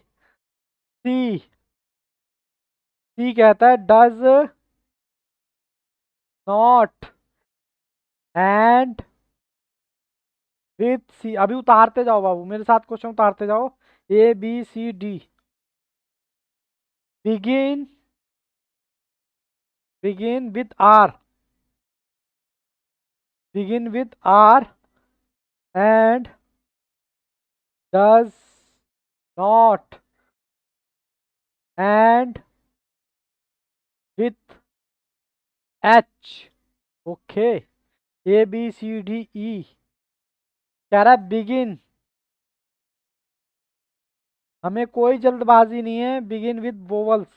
C, C कहता है does not end with C. अभी उतारते जाओ बाबू, मेरे साथ क्वेश्चन उतारते जाओ। ABCD। Begin, begin with R, begin with R and does not end with H। Okay, ABCDE। कह रहा है बिगिन, हमें कोई जल्दबाजी नहीं है, begin with vowels,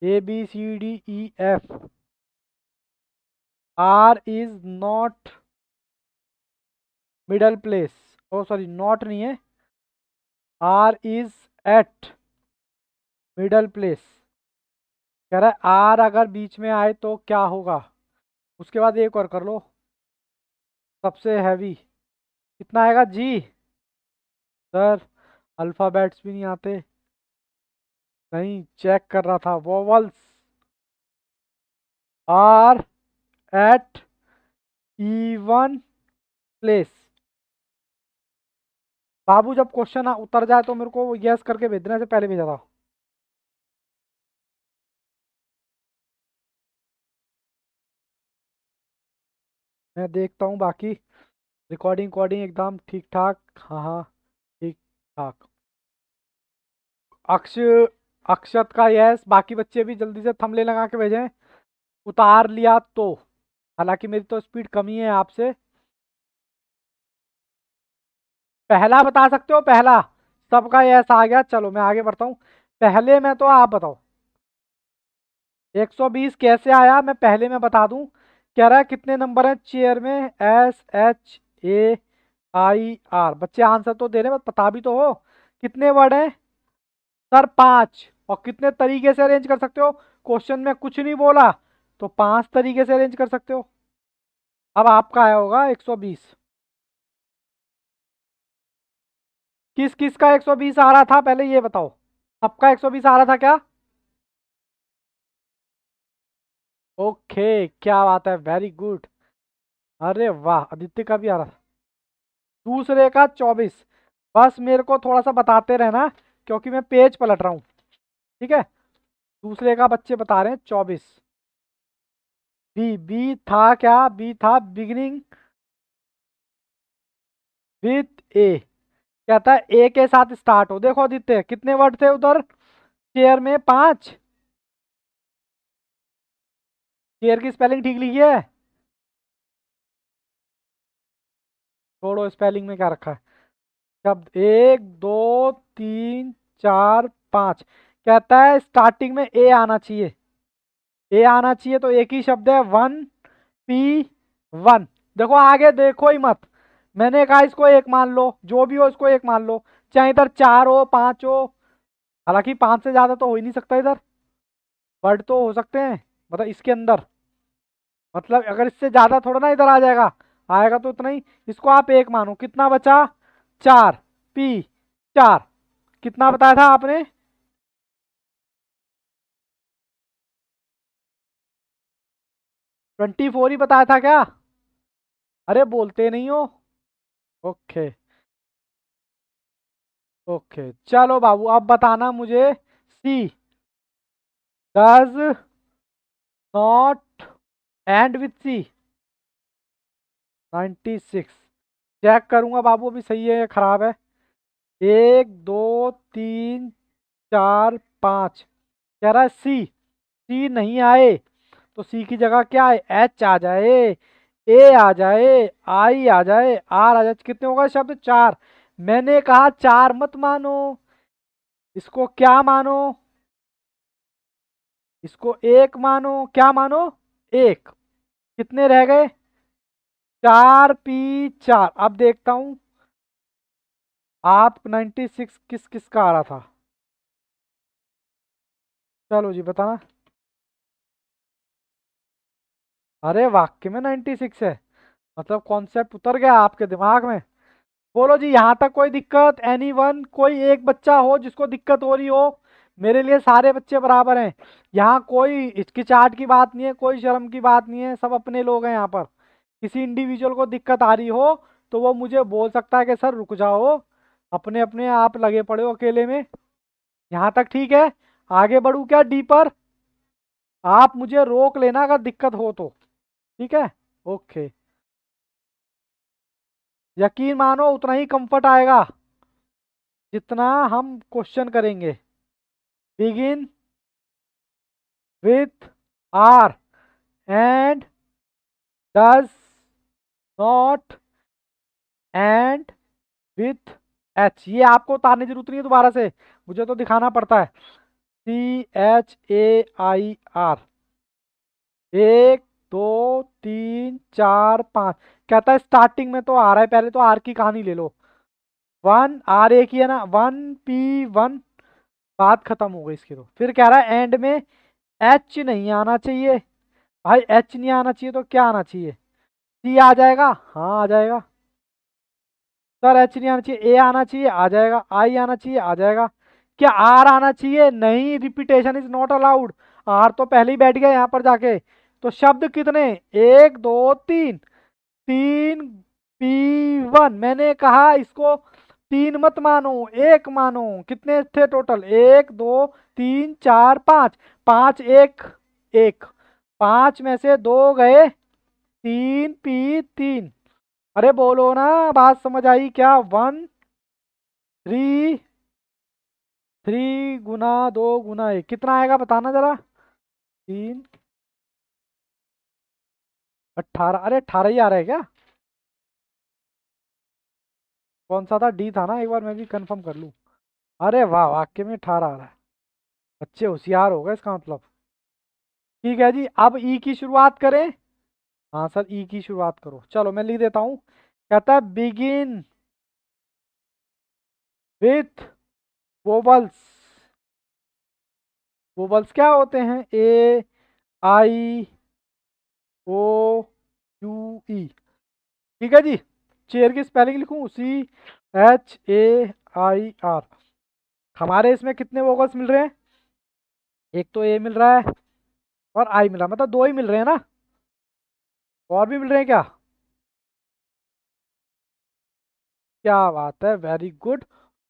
A B C D E F, R is not middle place, O sorry not नहीं है, R is at middle place. कह रहा है आर अगर बीच में आए तो क्या होगा। उसके बाद एक और कर लो, सबसे हैवी कितना आएगा जी। सर अल्फाबेट्स भी नहीं आते, नहीं चेक कर रहा था। Vowels are at even place. बाबू जब क्वेश्चन उतर जाए तो मेरे को यस करके भेज देना, से पहले भेजा था। मैं देखता हूँ बाकी रिकॉर्डिंग रिकॉर्डिंग एकदम ठीक ठाक। हाँ हाँ ठीक ठाक। अक्ष अक्षत का यस, बाकी बच्चे भी जल्दी से थंबनेल लगा के भेजें। उतार लिया तो, हालांकि मेरी तो स्पीड कम ही है आपसे। पहला बता सकते हो, पहला सबका यस आ गया। चलो मैं आगे बढ़ता हूँ, पहले में तो आप बताओ 120 कैसे आया, मैं पहले में बता दूं। कह रहा है कितने नंबर है चेयर में, S H A I R. बच्चे आंसर तो दे रहे हैं, बस पता भी तो हो कितने वर्ड हैं। सर 5, और कितने तरीके से अरेंज कर सकते हो, क्वेश्चन में कुछ नहीं बोला तो 5 तरीके से अरेंज कर सकते हो। अब आपका आया होगा 120, किस किस का 120 आ रहा था पहले ये बताओ। सबका 120 आ रहा था क्या। ओके क्या बात है, वेरी गुड। अरे वाह, आदित्य का भी आ रहा था। दूसरे का 24। बस मेरे को थोड़ा सा बताते रहना, क्योंकि मैं पेज पलट रहा हूँ। ठीक है, दूसरे का बच्चे बता रहे हैं 24। बी बी था क्या, बी था बिगिनिंग विथ ए। कहता है ए के साथ स्टार्ट हो। देखो आदित्य कितने वर्ड थे उधर चेयर में, 5। चेयर की स्पेलिंग ठीक लिखी है, छोड़ो स्पेलिंग में क्या रखा है। शब्द 1 2 3 4 5। कहता है स्टार्टिंग में ए आना चाहिए, ए आना चाहिए, तो एक ही शब्द है 1P1। देखो आगे देखो ही मत, मैंने कहा इसको एक मान लो, जो भी हो इसको एक मान लो, चाहे इधर 4 हो 5 हो। हालांकि 5 से ज्यादा तो हो ही नहीं सकता इधर, वर्ड तो हो सकते हैं मतलब इसके अंदर, मतलब अगर इससे ज्यादा थोड़ा ना इधर आ जाएगा, आएगा तो इतना ही। इसको आप एक मानो, कितना बचा 4P4। कितना बताया था आपने, 24 ही बताया था क्या। अरे बोलते नहीं हो। ओके ओके चलो बाबू अब बताना मुझे, C does not end with C. 96 check करूंगा बाबू अभी सही है या खराब है। 1 2 3 4 5। कह रहा है सी, सी नहीं आए तो सी की जगह क्या है, एच आ जाए, ए आ जाए, आई आ जाए, आर आ जाए। कितने होगा शब्द, 4। मैंने कहा 4 मत मानो, इसको क्या मानो, इसको एक मानो। क्या मानो, एक। कितने रह गए, 4P4। अब देखता हूं आप 96 किस किस का आ रहा था। चलो जी बताना। अरे वाक्य में 96 है, मतलब कॉन्सेप्ट उतर गया आपके दिमाग में। बोलो जी यहाँ तक कोई दिक्कत, एनी वन, कोई एक बच्चा हो जिसको दिक्कत हो रही हो। मेरे लिए सारे बच्चे बराबर हैं, यहाँ कोई हिचकिचाहट की बात नहीं है, कोई शर्म की बात नहीं है, सब अपने लोग हैं यहाँ पर। किसी इंडिविजुअल को दिक्कत आ रही हो तो वो मुझे बोल सकता है कि सर रुक जाओ, अपने अपने आप लगे पड़े हो अकेले में। यहाँ तक ठीक है, आगे बढ़ू क्या डीपर, आप मुझे रोक लेना अगर दिक्कत हो तो। ठीक है ओके, यकीन मानो उतना ही कंफर्ट आएगा जितना हम क्वेश्चन करेंगे। Begin with R and does not end with H. ये आपको उतारने की जरूरत नहीं है दोबारा से, मुझे तो दिखाना पड़ता है। CHAIR, 1 2 3 4 5। कहता है स्टार्टिंग में तो आ रहा है, पहले तो आर की कहानी ले लो। 1 R एक ही है ना, 1P1, बात खत्म हो गई इसकी। तो फिर कह रहा है एंड में एच नहीं आना चाहिए। भाई एच नहीं आना चाहिए तो क्या आना चाहिए? सी आ जाएगा, हाँ आ जाएगा। सर एच नहीं आना चाहिए, ए आना चाहिए, आ जाएगा। आई आना चाहिए, आ जाएगा। क्या आर आना चाहिए? नहीं, repetition is not allowed. R तो पहले ही बैठ गया यहाँ पर जाके। तो शब्द कितने? 1 2 3। 3P1, मैंने कहा इसको 3 मत मानो, 1 मानो। कितने थे टोटल? 1 2 3 4 5। 5 1 1, 5 में से 2 गए, 3P3। अरे बोलो ना, बात समझ आई क्या? 1 3 3 × 2 × 1 कितना आएगा बताना जरा। 3 18। अरे 18 ही आ रहा है क्या? कौन सा था? डी था ना, एक बार मैं भी कंफर्म कर लूँ। अरे वाह, वाक्य में 18 आ रहा है। बच्चे होशियार हो गए इसका मतलब। ठीक है जी, अब ई की शुरुआत करें। हाँ सर, ई की शुरुआत करो। चलो मैं लिख देता हूँ। कहता है बिगिन विथ वोबल्स। वोबल्स क्या होते हैं? AIOUE। ठीक है जी। चेयर की स्पेलिंग लिखूं, CHAIR। हमारे इसमें कितने वोगल्स मिल रहे हैं? एक तो ए मिल रहा है और आई मिल रहा है, मतलब 2 ही मिल रहे हैं ना? और भी मिल रहे हैं क्या? क्या बात है, वेरी गुड।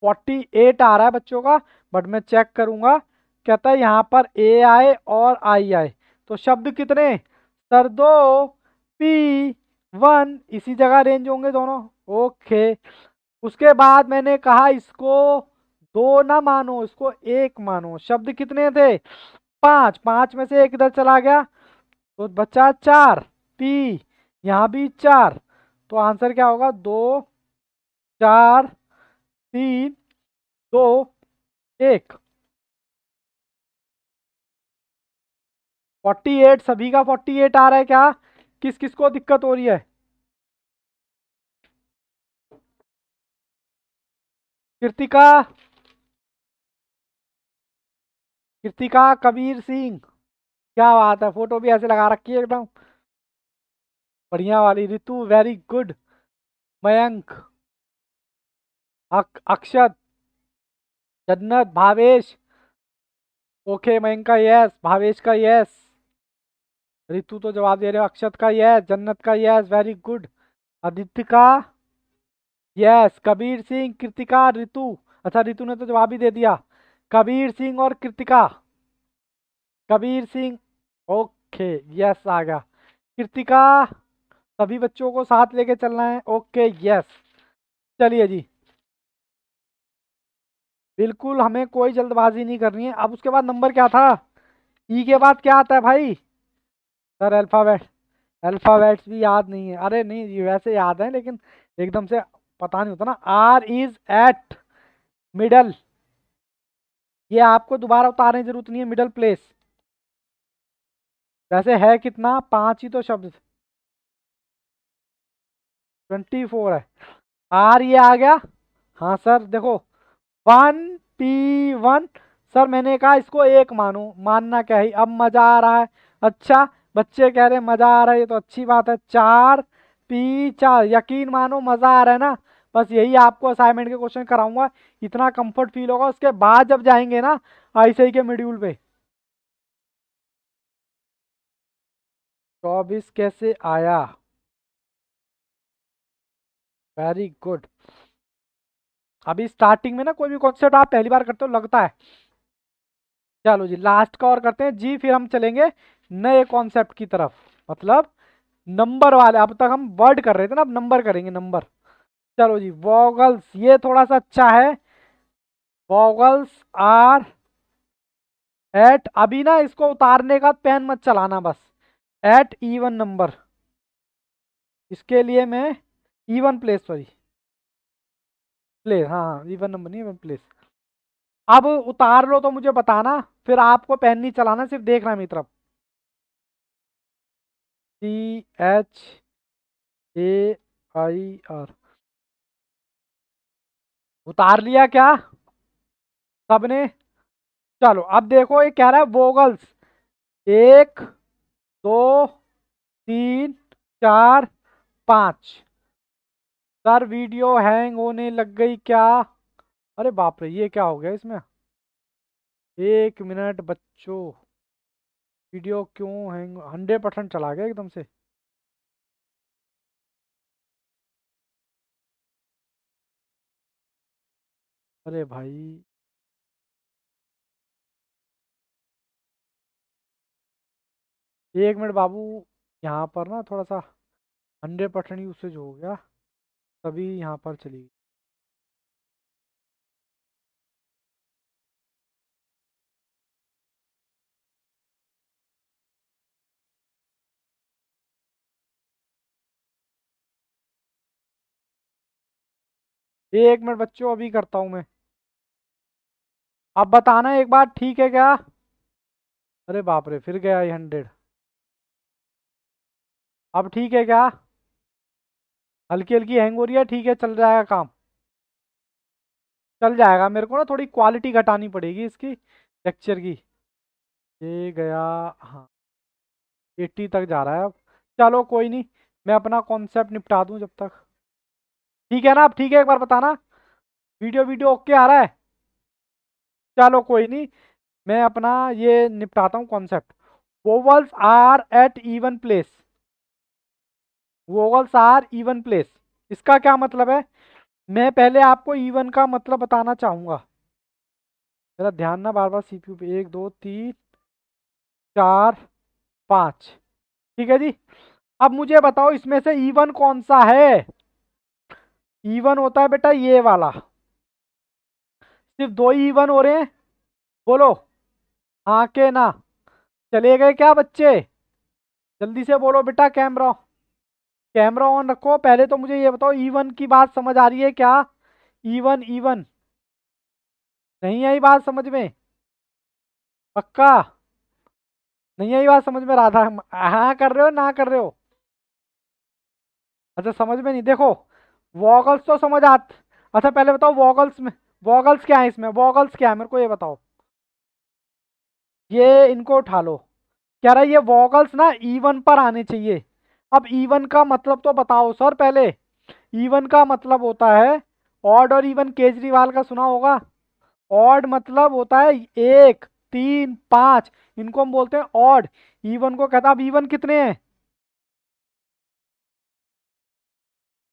48 आ रहा है बच्चों का, बट मैं चेक करूंगा। कहता है यहाँ पर ए आए और आई आए, तो शब्द कितने? सर 2P1, इसी जगह रेंज होंगे दोनों। ओके। उसके बाद मैंने कहा इसको 2 ना मानो, इसको 1 मानो। शब्द कितने थे? 5। 5 में से 1 इधर चला गया तो बचा 4P। यहाँ भी 4। तो आंसर क्या होगा? 2 4 3 2 1। 48, सभी का 48 आ रहा है क्या? किस किस को दिक्कत हो रही है? कृतिका, कृतिका, कबीर सिंह। क्या बात है, फोटो भी ऐसे लगा रखी है एकदम बढ़िया वाली। ऋतु, वेरी गुड। मयंक, अक्षत, जन्नत, भावेश। ओके, मयंक का यस, भावेश का यस। ऋतु तो जवाब दे रहे हो। अक्षत का यस, जन्नत का यस, वेरी गुड। आदित्य का यस, कबीर सिंह, कृतिका, ऋतु। अच्छा, ऋतु ने तो जवाब ही दे दिया। कबीर सिंह और कृतिका। कबीर सिंह, ओके, यस आ गया। कृतिका, सभी बच्चों को साथ लेके चलना है। Okay, yes. चलिए जी, बिल्कुल हमें कोई जल्दबाजी नहीं करनी है। अब उसके बाद नंबर क्या था? ई के बाद क्या आता है भाई? सर अल्फाबेट, अल्फाबेट्स भी याद नहीं है। अरे नहीं, ये वैसे याद है लेकिन एकदम से पता नहीं होता ना। आर इज एट मिडल, ये आपको दोबारा उतारने की जरूरत नहीं है। Middle place. वैसे है कितना? 5 ही तो शब्द। 24 है। आर ये आ गया। हाँ सर देखो, 1P1। सर मैंने कहा इसको 1 मानो, मानना क्या है, अब मजा आ रहा है। अच्छा, बच्चे कह रहे हैं मजा आ रहा है, ये तो अच्छी बात है। 4P4, यकीन मानो मजा आ रहा है ना? बस यही आपको असाइनमेंट के क्वेश्चन कराऊंगा, इतना कंफर्ट फील होगा। उसके बाद जब जाएंगे ना आईसीआई के मॉड्यूल पे। 24 कैसे आया? Very good. अभी स्टार्टिंग में ना कोई भी कॉन्सेप्ट आप पहली बार करते हो लगता है। चलो जी, लास्ट का और करते हैं जी, फिर हम चलेंगे नए कॉन्सेप्ट की तरफ, मतलब नंबर वाले। अब तक हम वर्ड कर रहे थे ना, अब नंबर करेंगे, नंबर। चलो जी, वॉगल्स, ये थोड़ा सा अच्छा है। वॉगल्स आर एट, अभी ना इसको उतारने का पेन मत चलाना बस। एट इवन नंबर, इसके लिए मैं इवन प्लेस, सॉरी प्लेस, हाँ हाँ इवन नंबर नहीं, इवन प्लेस। अब उतार लो तो मुझे बताना, फिर आपको पेन नहीं चलाना, सिर्फ देखना मेरी तरफ। CHAIR, उतार लिया क्या सबने? चलो अब देखो, ये कह रहा है वोगल्स, 1 2 3 4 5। सर वीडियो हैंग होने लग गई क्या? अरे बाप रे, ये क्या हो गया इसमें? 1 मिनट बच्चों, वीडियो क्यों हैंग? 100% चला गया एकदम से। अरे भाई, 1 मिनट बाबू, यहाँ पर ना थोड़ा सा 100% यूसेज हो गया, तभी यहाँ पर चली गई। 1 मिनट बच्चों, अभी करता हूँ मैं। अब बताना एक बार, ठीक है क्या? अरे बाप रे, फिर गया ये 100। अब ठीक है क्या? हल्की हल्की हैंग हो रही है, ठीक है, चल जाएगा काम, चल जाएगा। मेरे को ना थोड़ी क्वालिटी घटानी पड़ेगी इसकी, लेक्चर की। ये गया, हाँ 80 तक जा रहा है अब। चलो कोई नहीं, मैं अपना कॉन्सेप्ट निपटा दूं जब तक। ठीक है ना? अब ठीक है, एक बार बताना, वीडियो वीडियो ओके आ रहा है? चलो कोई नहीं, मैं अपना ये निपटाता हूँ concept. Vowels are at even place, vowels are even place, इसका क्या मतलब है? मैं पहले आपको इवन का मतलब बताना चाहूंगा, मेरा ध्यान ना बार बार सीपीयू पे। 1 2 3 4 5, ठीक है जी। अब मुझे बताओ इसमें से इवन कौन सा है? इवन होता है बेटा ये वाला, सिर्फ दो ही इवन हो रहे हैं, बोलो हाँ के ना? चले गए क्या बच्चे? जल्दी से बोलो बेटा, कैमरा, कैमरा ऑन रखो। पहले तो मुझे ये बताओ, इवन की बात समझ आ रही है क्या? इवन इवन, नहीं आई बात समझ में? पक्का नहीं आई बात समझ में? राधा, हाँ कर रहे हो ना कर रहे हो? अच्छा समझ में नहीं, देखो वॉगल्स तो समझ आत। अच्छा पहले बताओ वॉगल्स में, वॉगल्स क्या है इसमें, वॉगल्स क्या है मेरे को ये बताओ। ये इनको उठा लो। कह रहा है ये वॉगल्स ना इवन पर आने चाहिए। अब इवन का मतलब तो बताओ सर पहले। इवन का मतलब होता है ऑड और इवन, केजरीवाल का सुना होगा। ऑड मतलब होता है 1 3 5, इनको हम बोलते हैं ऑड। इवन को कहता है, अब इवन कितने हैं?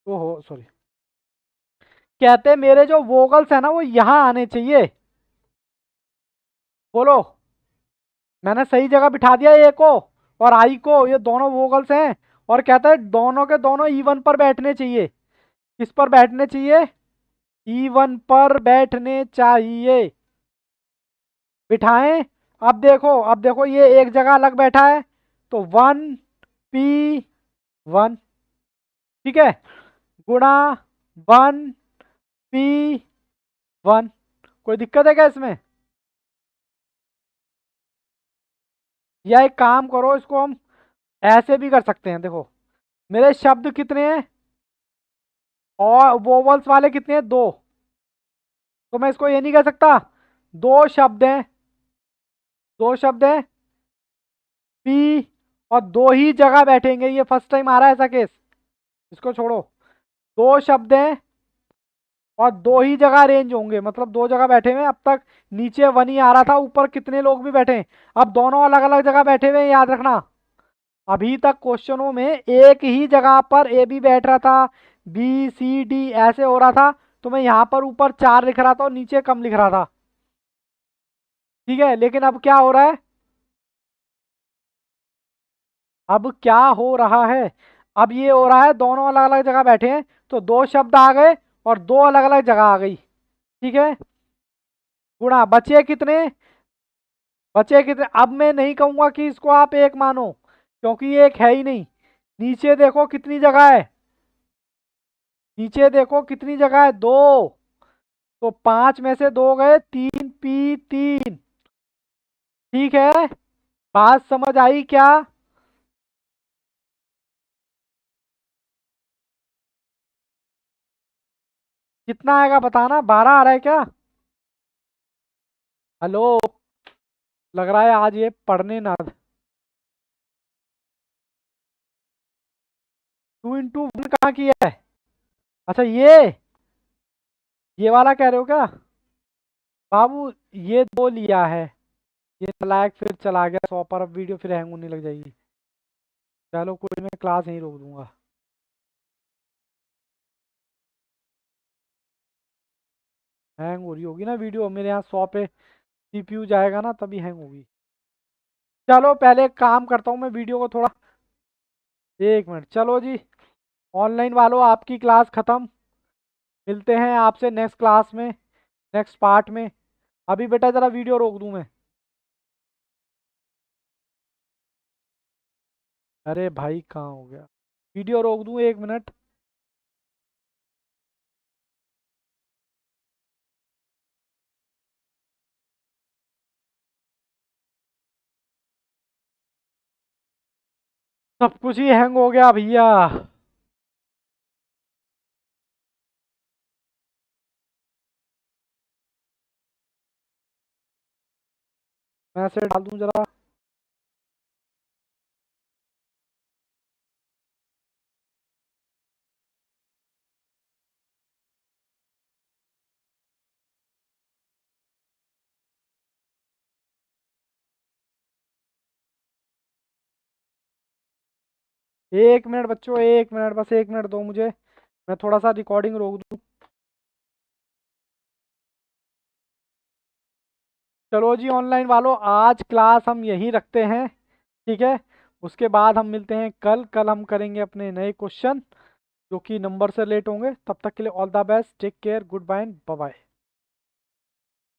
ओहो सॉरी, कहते हैं मेरे जो वोगल्स है ना वो यहाँ आने चाहिए। बोलो, मैंने सही जगह बिठा दिया ए को और आई को, ये दोनों वोगल्स हैं। और कहता है दोनों के दोनों इवन पर बैठने चाहिए। किस पर बैठने चाहिए? इवन पर बैठने चाहिए। बिठाएं। अब देखो ये एक जगह अलग बैठा है, तो 1P1, ठीक है, गुणा 1P1। कोई दिक्कत है क्या इसमें? या एक काम करो, इसको हम ऐसे भी कर सकते हैं, देखो मेरे शब्द कितने हैं और वोवल्स वाले कितने हैं? दो। तो मैं इसको ये नहीं कह सकता, दो शब्द हैं, दो शब्द हैं पी, और दो ही जगह बैठेंगे। ये फर्स्ट टाइम आ रहा है ऐसा केस, इसको छोड़ो। दो शब्द हैं और दो ही जगह अरेंज होंगे, मतलब दो जगह बैठे हुए हैं। अब तक नीचे वन ही आ रहा था, ऊपर कितने लोग भी बैठे हैं। अब दोनों अलग अलग जगह बैठे हुए हैं, याद रखना। अभी तक क्वेश्चनों में एक ही जगह पर ए बी बैठ रहा था, बी सी डी ऐसे हो रहा था, तो मैं यहाँ पर ऊपर 4 लिख रहा था और नीचे कम लिख रहा था, ठीक है। लेकिन अब क्या हो रहा है? अब क्या हो रहा है? अब ये हो रहा है दोनों अलग अलग जगह बैठे हैं, तो दो शब्द आ गए और दो अलग अलग जगह आ गई, ठीक है। गुणा, बचे कितने? बचे कितने? अब मैं नहीं कहूंगा कि इसको आप एक मानो, क्योंकि ये एक है ही नहीं। नीचे देखो कितनी जगह है, नीचे देखो कितनी जगह है, दो। तो 5 में से 2 गए, 3p3। ठीक है, बात समझ आई क्या? कितना आएगा बताना, 12 आ रहा है क्या? हेलो, लग रहा है आज ये पढ़ने ना। 2 into 1 कहाँ किया है? अच्छा ये वाला कह रहे हो क्या बाबू? ये 2 लिया है। ये नालायक फिर चला गया 100 पर, अब वीडियो फिर हैंग होने लग जाएगी। चलो कोई, मैं क्लास यहीं रोक दूंगा। हैंग हो रही होगी ना वीडियो, मेरे यहाँ 100 पे सीपीयू जाएगा ना तभी हैंग होगी। चलो पहले एक काम करता हूँ मैं, वीडियो को थोड़ा, 1 मिनट। चलो जी, ऑनलाइन वालों आपकी क्लास खत्म। मिलते हैं आपसे नेक्स्ट क्लास में, नेक्स्ट पार्ट में। अभी बेटा जरा वीडियो रोक दूं मैं। अरे भाई कहाँ हो गया, वीडियो रोक दूं 1 मिनट। सब कुछ ही हैंग हो गया भैया। मैसेज डाल दूं जरा। एक मिनट बच्चों, 1 मिनट, बस 1 मिनट दो मुझे, मैं थोड़ा सा रिकॉर्डिंग रोक दूं। चलो जी ऑनलाइन वालों, आज क्लास हम यहीं रखते हैं। ठीक है, उसके बाद हम मिलते हैं कल। कल हम करेंगे अपने नए क्वेश्चन जो कि नंबर से रिलेट होंगे। तब तक के लिए all the best, take care, good bye, bye bye.